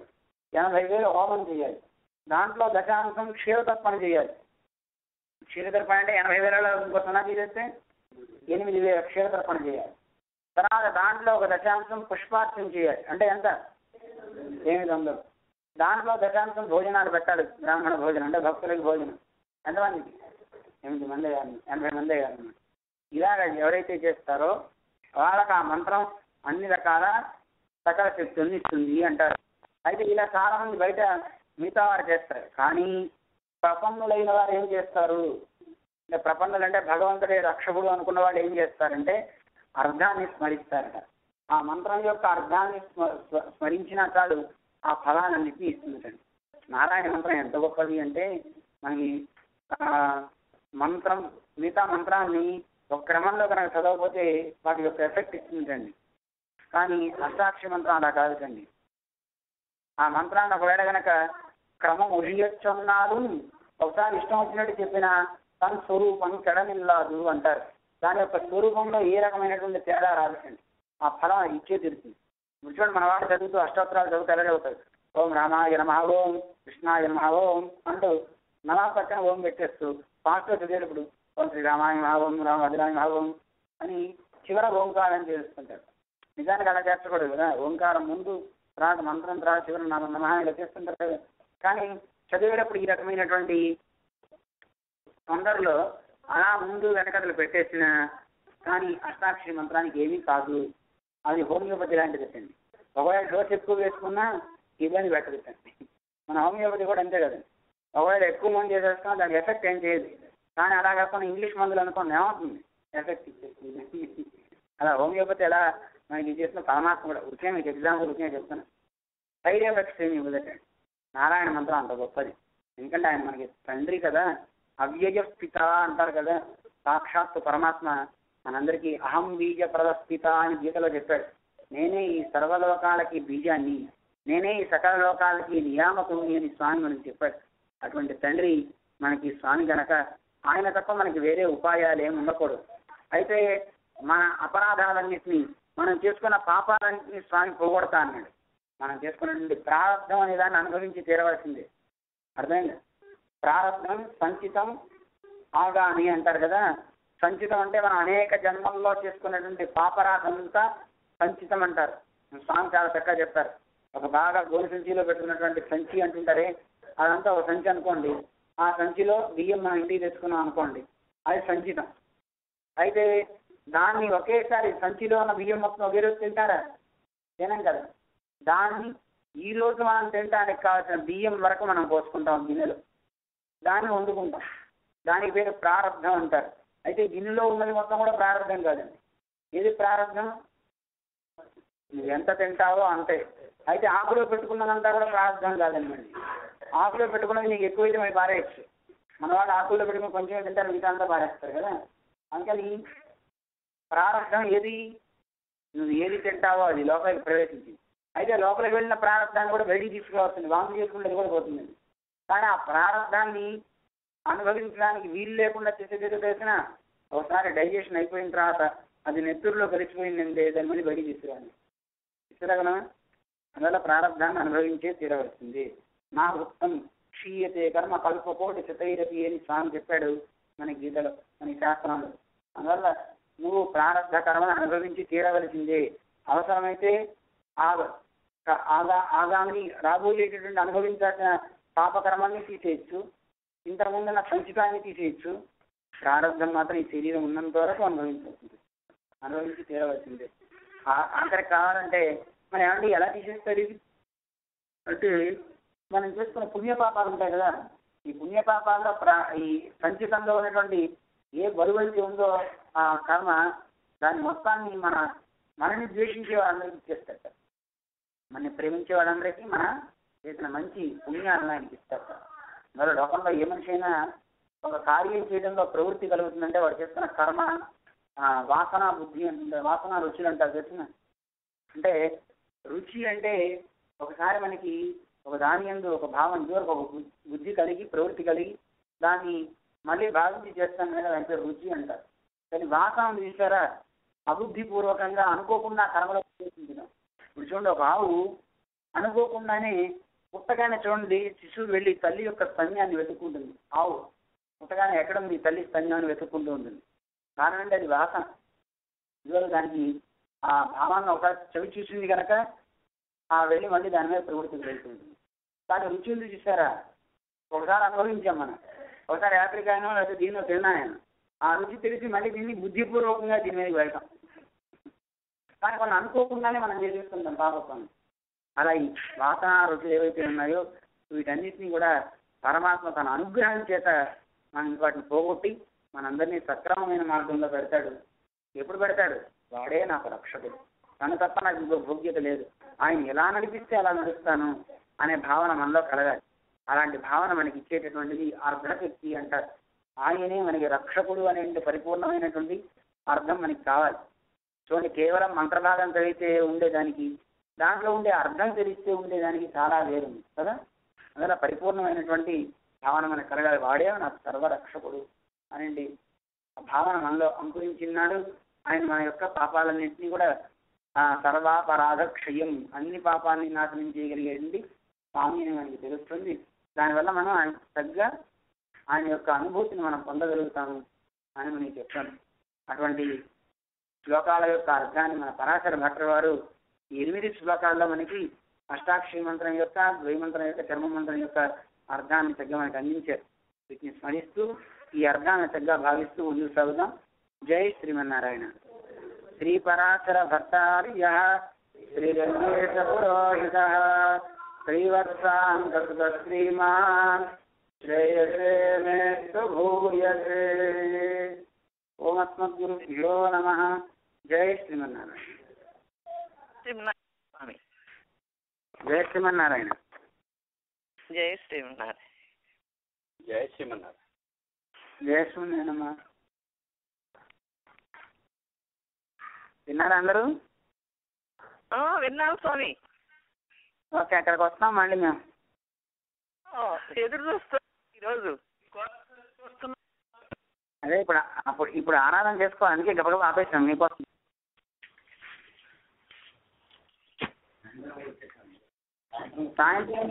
80,000 హోమం చేయాలి. దాంట్లో దశాంశం క్షీరతర్పణ చేయాలి. క్షీరతర్పణ అంటే 80,000 ఇంకో 0 చేస్తే 8,000 క్షీరతర్పణ చేయాలి. తర్వాత దాంట్లో ఒక దశాంశం పుష్పార్చన చేయాలి. అంటే ఎంత? 800. దాంట్లో దశాంశం భోజనాలు పెట్టాలి, బ్రాహ్మణ భోజనం అంటే భక్తులకి భోజనం. ఎంతమందికి? 8 మంది గారు, 80 మంది గారు. ఇలాగ ఎవరైతే చేస్తారో వాళ్ళకి ఆ మంత్రం అన్ని రకాల సకల శక్తుల్ని ఇస్తుంది అంటారు. అయితే ఇలా చాలా మంది బయట మిగతా వారు చేస్తారు. కానీ ప్రపన్నులైన వారు ఏం చేస్తారు అంటే, ప్రపన్నులు అంటే భగవంతుడే రక్షకుడు అనుకున్న వాళ్ళు ఏం చేస్తారంటే అర్థాన్ని స్మరిస్తారట. ఆ మంత్రం యొక్క అర్థాన్ని స్మరించిన చాలు ఆ ఫలాలన్నింటినీ ఇస్తుందండి. నారాయణ మంత్రం ఎంత గొప్పది అంటే, మనకి మంత్రం మిగతా మంత్రాన్ని ఒక క్రమంలో కనుక చదవకపోతే వాటి యొక్క ఎఫెక్ట్ ఇస్తుందండి. కానీ అష్టాక్షి మంత్రం అలా కాదుకండి. ఆ మంత్రాన్ని ఒకవేళ కనుక క్రమం ఉరియొచ్చున్నాడు, ఒకసారి ఇష్టం వచ్చినట్టు చెప్పిన తన స్వరూపం చెడనిల్లాదు అంటారు. దాని యొక్క స్వరూపంలో ఏ రకమైనటువంటి తేడా రాదండి. ఆ ఫలం ఇచ్చే తీరుతుంది. చూడండి, మన వాడు చదువుతూ అష్టోత్తరాలు చదువుతూ ఎలా చదువుతారు? ఓం రామాయ నమః, ఓం కృష్ణాయ నమః, ఓం అంటూ నమా పక్కన ఓం పెట్టేస్తూ ఫాస్ట్గా చదివేటప్పుడు ఓం శ్రీరామాయ నమః, ఓం రామభద్రాయ నమః, ఓం అని చివర ఓంకారం చేస్తుంటారు. నిజానికి అలా చేర్చకూడదు కదా. ఓంకారం ముందు, తర్వాత మంత్రం, తర్వాత చివర నమః ఇలా చేస్తుంటారు కదా. కానీ చదివేటప్పుడు ఈ రకమైనటువంటి తొందరలో అలా ముందు వెనకదలు పెట్టేసిన కానీ అష్టాక్షరి మంత్రానికి ఏమీ కాదు. అది హోమియోపతి లాంటిది అండి. ఒకవేళ డోస్ ఎక్కువ వేసుకున్నా ఇబ్బంది పెట్టదండి. మన హోమియోపతి కూడా అంతే కదండి. ఒకవేళ ఎక్కువ మంది చేసేసుకున్నా దానికి ఎఫెక్ట్ ఏం చేయదు. కానీ అలా కాకుండా ఇంగ్లీష్ మందులు అనుకోండి ఏమవుతుంది, ఎఫెక్ట్ ఇచ్చేస్తుంది. అలా హోమియోపతి ఎలా మనకి చేసిన పరమాత్మ కూడా ఉరికే మీకు ఎగ్జాంపుల్ ఉరికే చెప్తాను. సైడ్ ఎఫెక్ట్స్ ఏమి ఇవ్వదండి. నారాయణ మంత్రం అంత గొప్పది. ఎందుకంటే ఆయన మనకి తండ్రి కదా, అవ్యయ స్థిత అంటారు కదా. సాక్షాత్తు పరమాత్మ మనందరికీ అహం బీజ ప్రదస్థిత అని గీతలో చెప్పాడు. నేనే ఈ సర్వలోకాలకి బీజాన్ని, నేనే ఈ సకల లోకాలకి నియామకుని అని స్వామి మనకి చెప్పాడు. అటువంటి తండ్రి మనకి స్వామి కనుక ఆయన తప్ప మనకి వేరే ఉపాయాలు ఏమి ఉండకూడదు. అయితే మన అపరాధాలన్నింటినీ, మనం చేసుకున్న పాపాలన్నింటినీ స్వామి పోగొడతా అన్నాడు. మనం చేసుకున్నటువంటి ప్రారంభం అనే దాన్ని అనుభవించి తీరవలసిందే. అర్థమైంది? ప్రారంభం సంచితం ఆగామి అంటారు కదా. సంచితం అంటే మనం అనేక జన్మల్లో చేసుకున్నటువంటి పాపరాధంతా సంచితం అంటారు. స్వామి చాలా చక్కగా చెప్తారు. ఒక బాగా గోను సంచిలో పెట్టుకున్నటువంటి సంచి అంటుంటారే, అదంతా ఒక సంచి అనుకోండి. ఆ సంచిలో బియ్యం మనం ఇంటికి తెచ్చుకున్నాం అనుకోండి, అది సంచితం. అయితే దాన్ని ఒకేసారి సంచిలో ఉన్న బియ్యం మొత్తం ఒకే రోజు తింటారా? తినం కదా. దాన్ని ఈ రోజు మనం తినడానికి కావాల్సిన బియ్యం వరకు మనం పోసుకుంటాం గిన్నెలో, దాన్ని వండుకుంటాం. దానికి పేరు ప్రారంధం అంటారు. అయితే గిన్నెలో ఉన్నది మొత్తం కూడా ప్రారంధం కాదండి. ఏది ప్రారంధం? నువ్వు ఎంత తింటావో అంతే. అయితే ఆకులో పెట్టుకున్నదంతా కూడా ప్రారంధం కాదండి. ఆకులో పెట్టుకున్నది నీకు ఎక్కువైతే మరి పారేయచ్చు. మన వాళ్ళు ఆకుల్లో పెట్టుకుని కొంచెం తింటారు, మిగతా అంతా పారేస్తారు కదా. అందుకని ప్రారంధం ఏది? నువ్వు ఏది తింటావో అది లోపలికి ప్రవేశించింది. అయితే లోపలికి వెళ్ళిన ప్రారంధాన్ని కూడా బయటికి తీసుకురావస్తుంది, వాంతి చేసుకుంటే కూడా పోతుంది. కానీ ఆ ప్రారంధాన్ని అనుభవించడానికి వీలు లేకుండా చేసిన ఒకసారి డైజెషన్ అయిపోయిన తర్వాత అది నెత్తురులో కలిసిపోయిందంటే దాన్ని మళ్ళీ బయటికి తీసుకురాగలమా? అందువల్ల ప్రారంధాన్ని అనుభవించే తీరవలసింది. నా వృత్తం క్షీయతే కర్మ కల్పకోటి శతైరపి అని స్వామి చెప్పాడు మనకి గీతలో, మనకి శాస్త్రంలో. అందువల్ల నువ్వు ప్రారంధ కర్మను అనుభవించి తీరవలసిందే. అవసరమైతే ఆగామిని రాబోయేటటువంటి అనుభవించాల్సిన పాపకర్మాన్ని తీసేయచ్చు, ఇంతకుముందున్న సంచితాన్ని తీసేయచ్చు. ప్రారంధం మాత్రం ఈ శరీరం ఉన్నంత వరకు అనుభవించి తీరవలసిందే. అక్కడికి కావాలంటే మరి ఏమంటే ఎలా తీసేస్తారు ఇది అంటే, మనం చేసుకున్న పుణ్యపాపాలు ఉంటాయి కదా. ఈ పుణ్యపాపాల్లో ఈ సంచితంలో ఉన్నటువంటి ఏ బరువు అయితే ఉందో ఆ కర్మ, దాని మొత్తాన్ని మనని ద్వేషించే వాళ్ళందరికీ ఇచ్చేస్తారు. మనని ప్రేమించే వాళ్ళందరికీ మన చేసిన మంచి పుణ్యాలను ఆయనకి ఇస్తారు. మరి లోకంలో ఏ మనిషి అయినా ఒక కార్యం చేయడంలో ప్రవృత్తి కలుగుతుందంటే వాడు చేస్తున్న కర్మ వాసన బుద్ధి అంటే, వాసన రుచులు అంటారు తెలిసిన. అంటే రుచి అంటే ఒకసారి మనకి ఒక దాని యందు ఒక భావం ఇదివరకు ఒక బుద్ధి కలిగి ప్రవృత్తి కలిగి దాన్ని మళ్ళీ భావించి చేస్తాం కదా, అంటే రుచి అంటారు. కానీ వాసన చూసారా, అబుద్ధిపూర్వకంగా అనుకోకుండా కర్మలో ప్రవేశించడం. ఇప్పుడు చూడండి, ఒక ఆవు అనుకోకుండానే పుట్టగానే చూడండి శిశువు వెళ్ళి తల్లి యొక్క స్తన్యాన్ని వెతుక్కుంటుంది. ఆవు పుట్టగానే ఎక్కడ ఉంది తల్లి స్తన్యాన్ని వెతుక్కుంటూ ఉంటుంది. కారణం అంటే అది వాసన. ఇదివరకు దానికి ఆ భావాన్ని ఒకసారి చెవి చూసింది కనుక వెళ్ళి మళ్ళీ దాని మీద ప్రవృత్తికి వెళ్తుంది. కానీ రుచి ఉంది చూసారా, ఒకసారి అనుభవించాం మనం, ఒకసారి యాత్రికాయనో లేదా దీనిలో తిన్నాయన, ఆ రుచి తెలిసి మళ్ళీ దీన్ని బుద్ధిపూర్వకంగా దీని మీదకి వెళ్తాం. కానీ కొన్ని అనుకోకుండానే మనం చేసేస్తుంటాం పాపం. అలా ఈ వాసన రుచులు ఏవైతే ఉన్నాయో వీటన్నిటినీ కూడా పరమాత్మ తన అనుగ్రహం చేత మనం వాటిని పోగొట్టి మనందరినీ సక్రమమైన మార్గంలో పెడతాడు. ఎప్పుడు పెడతాడు? వాడే నాకు రక్షకుడు, తను తప్ప నాకు ఇంకో భోగ్యత లేదు, ఆయన ఎలా నడిపిస్తే అలా నడుస్తాను అనే భావన మనలో కలగాలి. అలాంటి భావన మనకి ఇచ్చేటటువంటిది అర్ధశక్తి అంటారు. ఆయనే మనకి రక్షకుడు అనే పరిపూర్ణమైనటువంటి అర్థం మనకి కావాలి. చూడండి, కేవలం మంత్రభాగం చదివితే ఉండేదానికి దాంట్లో ఉండే అర్థం తెలిస్తే ఉండేదానికి చాలా వేరుంది కదా. అందులో పరిపూర్ణమైనటువంటి భావన మనకు కలగాలి. వాడే నాకు సర్వరక్షకుడు అనండి ఆ భావన మనలో అంకురించినాడు. ఆయన మన యొక్క పాపాలన్నింటినీ కూడా సర్వాపరాధ క్షయం, అన్ని పాపాలని నాశనం చేయగలిగేది స్వామి అని మనకి తెలుస్తుంది. దానివల్ల మనం ఆయన తగ్గ ఆయన యొక్క అనుభూతిని మనం పొందగలుగుతాము అని మనం చెప్తాను. అటువంటి శ్లోకాల యొక్క అర్థాన్ని మన పరాశర భట్టర్ వారు 8 శ్లోకాల్లో మనకి అష్టాక్షరి మంత్రం యొక్క, ద్వైమంత్రం యొక్క, చర్మ మంత్రం యొక్క అర్థాన్ని తగ్గ మనకి అందించారు. వీటిని స్మరిస్తూ ఈ అర్థాన్ని తగ్గ భావిస్తూ ముందుకు సాగుదాం. జై శ్రీమన్నారాయణ. శ్రీ పరాశర భట్టార్య శ్రీ రంగేశ పురోహిత శ్రీవత్సాంత శ్రీమాన్ శ్రేయసే మేస్తు భూయసే. ఓం అస్మద్గురుభ్యో నమః. జై శ్రీమన్నారాయణ. జై శ్రీమన్నారాయణ. జై శ్రీమన్నారాయణ. జై శ్రీమన్నారాయణ. జై శ్రీమన్నారాయణ. విన్నారా అందరూ? విన్నాం స్వామి. ఓకే, అక్కడికి వస్తాం మళ్ళీ మేము. ఎదురు చూస్తాం ఈరోజు. అదే ఇప్పుడు ఆరాధన చేసుకోవాలి, అందుకే గబగబా ఆపేసాం మీకోసం. సాయంత్రం